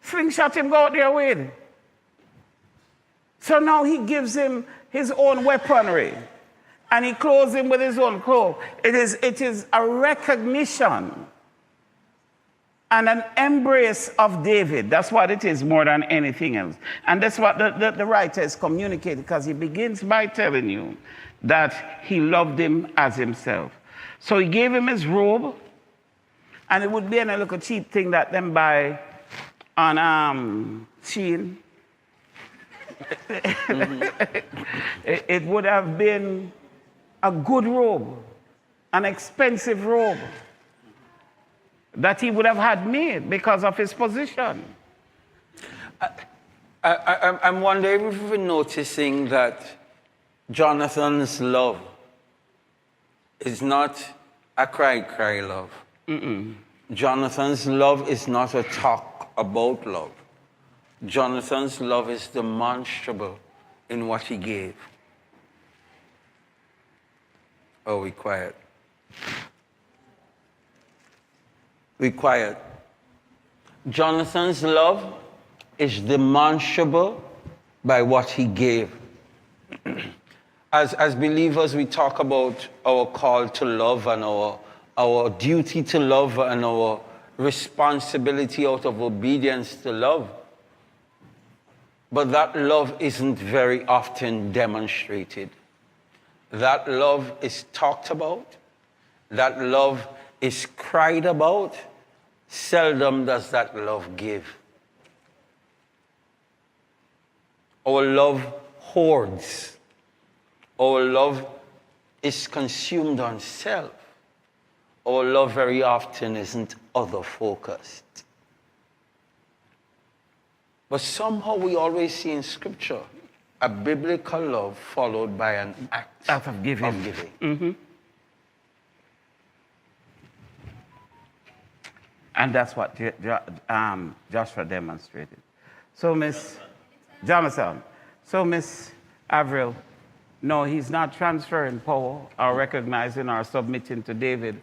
Slingshot him go out there with. So now he gives him his own weaponry, and he clothes him with his own clothes. It is a recognition and an embrace of David. That's what it is more than anything else. And that's what the writer is communicating, because he begins by telling you that he loved him as himself. So he gave him his robe, and it would be a little cheap thing that them buy on Shein. It would have been a good robe, an expensive robe that he would have had made because of his position. I'm wondering if we're noticing that Jonathan's love is not a cry love. Jonathan's love is not a talk about love. Jonathan's love is demonstrable in what he gave. Oh, we quiet. We quiet. Jonathan's love is demonstrable by what he gave. As believers, we talk about our call to love and our duty to love and our responsibility out of obedience to love. But that love isn't very often demonstrated. That love is talked about. That love is cried about. Seldom does that love give. Our love hoards. Our love is consumed on self. Our love very often isn't other-focused. But somehow we always see in Scripture a biblical love followed by an act of giving. Mm-hmm. And that's what Joshua demonstrated. So, Miss Jonathan, Miss Avril, no, he's not transferring power or recognizing or submitting to David.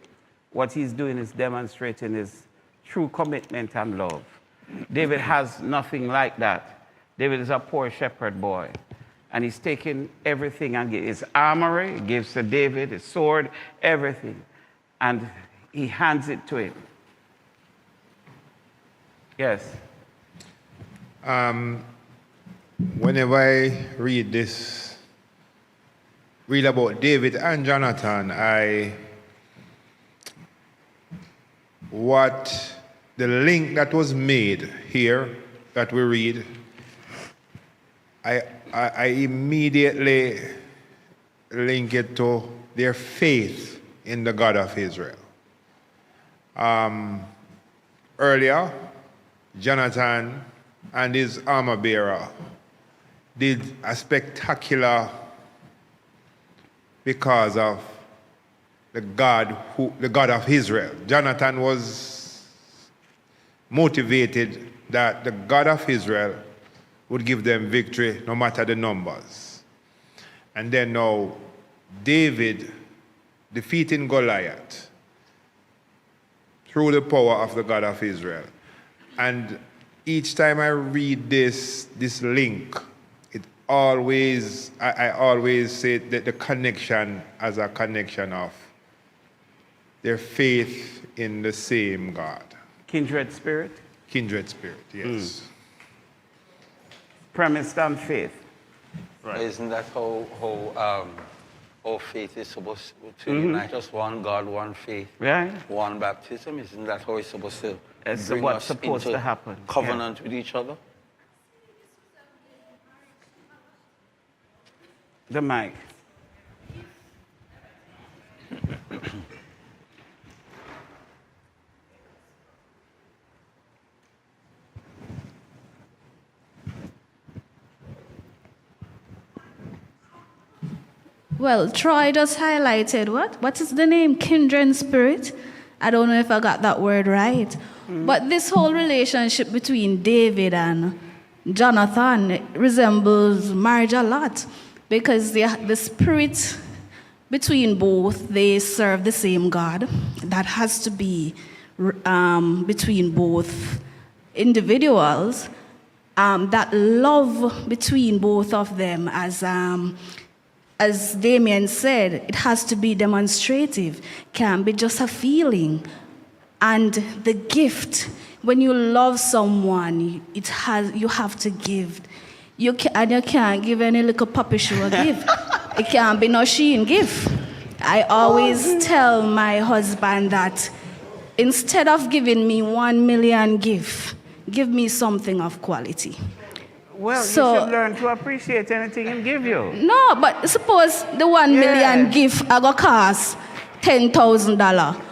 What he's doing is demonstrating his true commitment and love. David has nothing like that. David is a poor shepherd boy. And he's taking everything and his armory, he gives to David, his sword, everything. And he hands it to him. Yes. Whenever I read about David and Jonathan, the link that was made here that we read, I immediately link it to their faith in the God of Israel. Earlier, Jonathan and his armor bearer did a spectacular because of the God of Israel. Jonathan was motivated that the God of Israel would give them victory no matter the numbers. And then now David defeating Goliath through the power of the God of Israel. And each time I read this link, I always say that the connection as a connection of their faith in the same God. Kindred spirit? Kindred spirit, yes. Premised on faith. Right. Isn't that how faith is supposed to unite us? One God, one faith, Right. one baptism. Isn't that how it's supposed to It's bring what's us supposed into to happen. covenant with each other? The mic. Well, Troy just highlighted what is the name? Kindred spirit. I don't know if I got that word right. But this whole relationship between David and Jonathan resembles marriage a lot, because the spirit between both, they serve the same God. That has to be between both individuals. That love between both of them, as Damien said, it has to be demonstrative, can't be just a feeling. And the gift, when you love someone, you have to give. You can't give any little puppy show a gift. It can't be no Shein gift. I always tell my husband that instead of giving me 1 million gift, give me something of quality. Well, you should learn to appreciate anything he give you. No, but suppose the 1 million gift I go cost $10,000.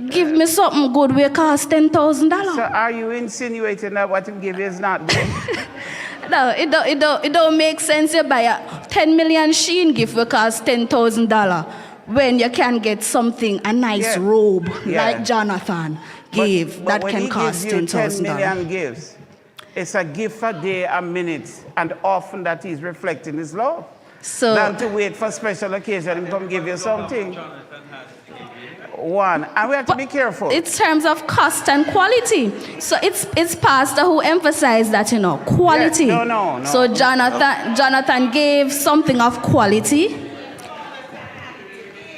Give me something good where cost $10,000. So are you insinuating that what he give you is not good? No, it don't make sense. You buy a 10 million Shein gift where cost $10,000 when you can get something, a nice robe like Jonathan gave that can cost $10,000. But when he gives you 10 million gifts, it's a gift a day, a minute, and often that he's reflecting his love. So, than to wait for special occasion and come give you something. One, and we have to be careful. It's terms of cost and quality. So it's pastor who emphasized that, quality. Yeah, no. So Jonathan gave something of quality.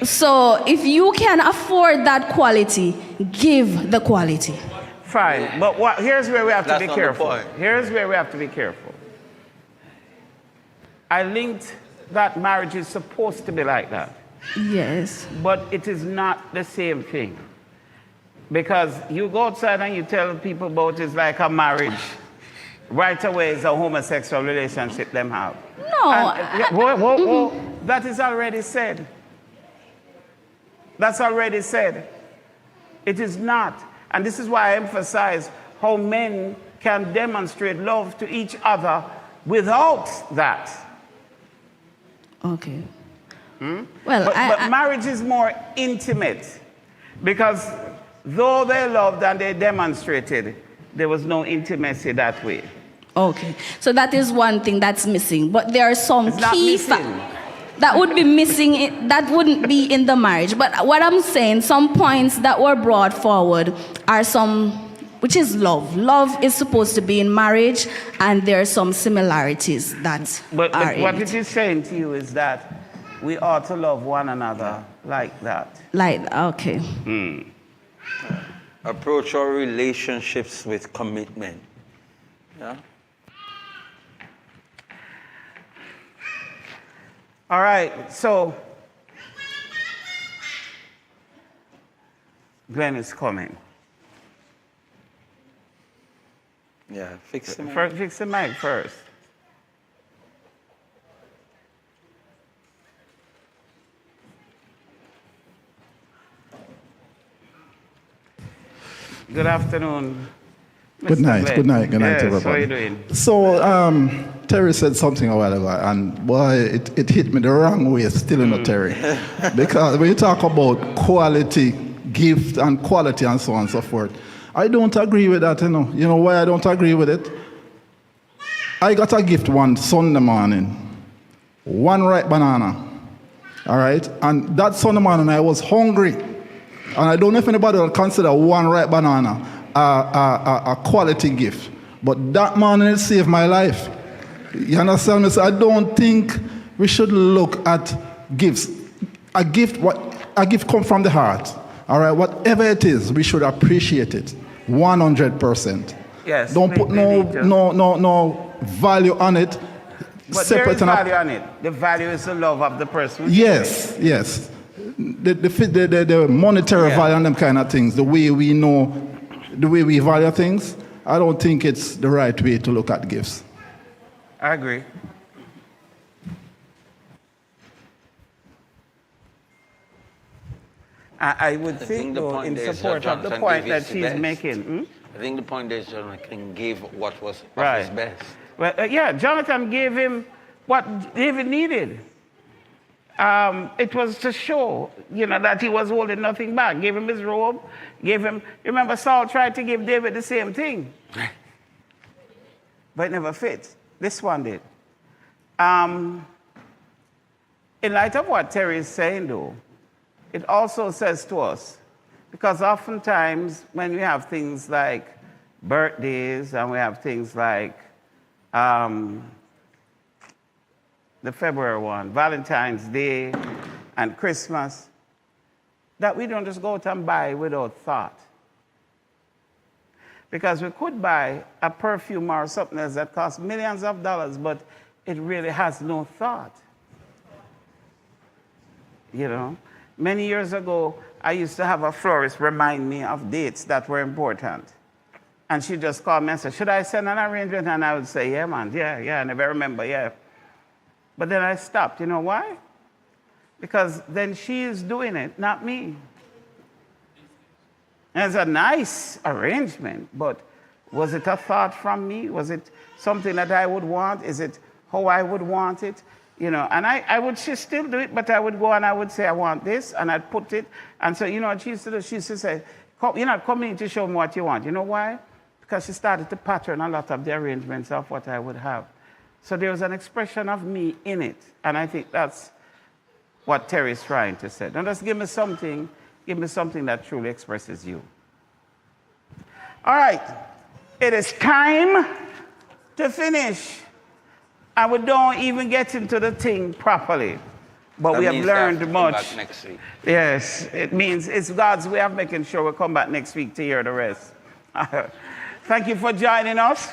So if you can afford that quality, give the quality. Fine, but here's where we have to be careful. Here's where we have to be careful. I linked that marriage is supposed to be like that. Yes. But it is not the same thing. Because you go outside and you tell people about it's like a marriage. Right away, it's a homosexual relationship them have. No. That is already said. That's already said. It is not. And this is why I emphasize how men can demonstrate love to each other without that. Okay. Well, but marriage is more intimate, because though they loved and they demonstrated, there was no intimacy that way. Okay. So that is one thing that's missing. But there are some It's not key missing. that would be missing, that wouldn't be in the marriage. But what I'm saying, some points that were brought forward are some, which is love. Love is supposed to be in marriage, and there are some similarities that But are in what it. it is saying to you is that we ought to love one another like that. Okay. Approach our relationships with commitment. Yeah? All right, so Glenn is coming. Yeah, fix the mic. Fix the mic first. Good afternoon. Good night. Glenn. Good night. Good night, Yes, everybody. how are you doing? So, Terry said something a while ago, and boy, it hit me the wrong way, still in Terry. Because when you talk about quality gift and quality and so on and so forth, I don't agree with that, you know. You know why I don't agree with it? I got a gift one Sunday morning, one ripe banana, all right? And that Sunday morning I was hungry. And I don't know if anybody will consider one ripe banana a quality gift. But that morning it saved my life. You understand me? So I don't think we should look at gifts. A gift comes from the heart. All right, whatever it is, we should appreciate it 100%. Yes. Don't put no value on it. But there is value on it. The value is the love of the person. Yes, yes. The monetary value and them kind of things, the way we know, the way we value things, I don't think it's the right way to look at gifts. I agree. I would think, though, in support of the point that she's making. I think the point is Jonathan gave what was Right. his best. Well, yeah, Jonathan gave him what David needed. It was to show, that he was holding nothing back. Gave him his robe, remember Saul tried to give David the same thing. But it never fit. This one did. In light of what Terry is saying, though, it also says to us, because oftentimes when we have things like birthdays and we have things like the February one, Valentine's Day and Christmas, that we don't just go out and buy without thought. Because we could buy a perfume or something else that costs millions of dollars, but it really has no thought. Many years ago, I used to have a florist remind me of dates that were important. And she just called me and said, should I send an arrangement? And I would say, yeah, man, yeah, I never remember, yeah. But then I stopped. You know why? Because then she is doing it, not me. And it's a nice arrangement, but was it a thought from me? Was it something that I would want? Is it how I would want it? And I would still do it, but I would go and I would say, I want this, and I'd put it. And so, what she used to do? She used to say, you're not coming to show me what you want. You know why? Because she started to pattern a lot of the arrangements of what I would have. So there was an expression of me in it. And I think that's what Terry's trying to say. Don't just give me something that truly expresses you. All right. It is time to finish. And we don't even get into the thing properly. But That we have means learned come much. back next week. Yes, it means it's God's way of making sure we come back next week to hear the rest. Thank you for joining us.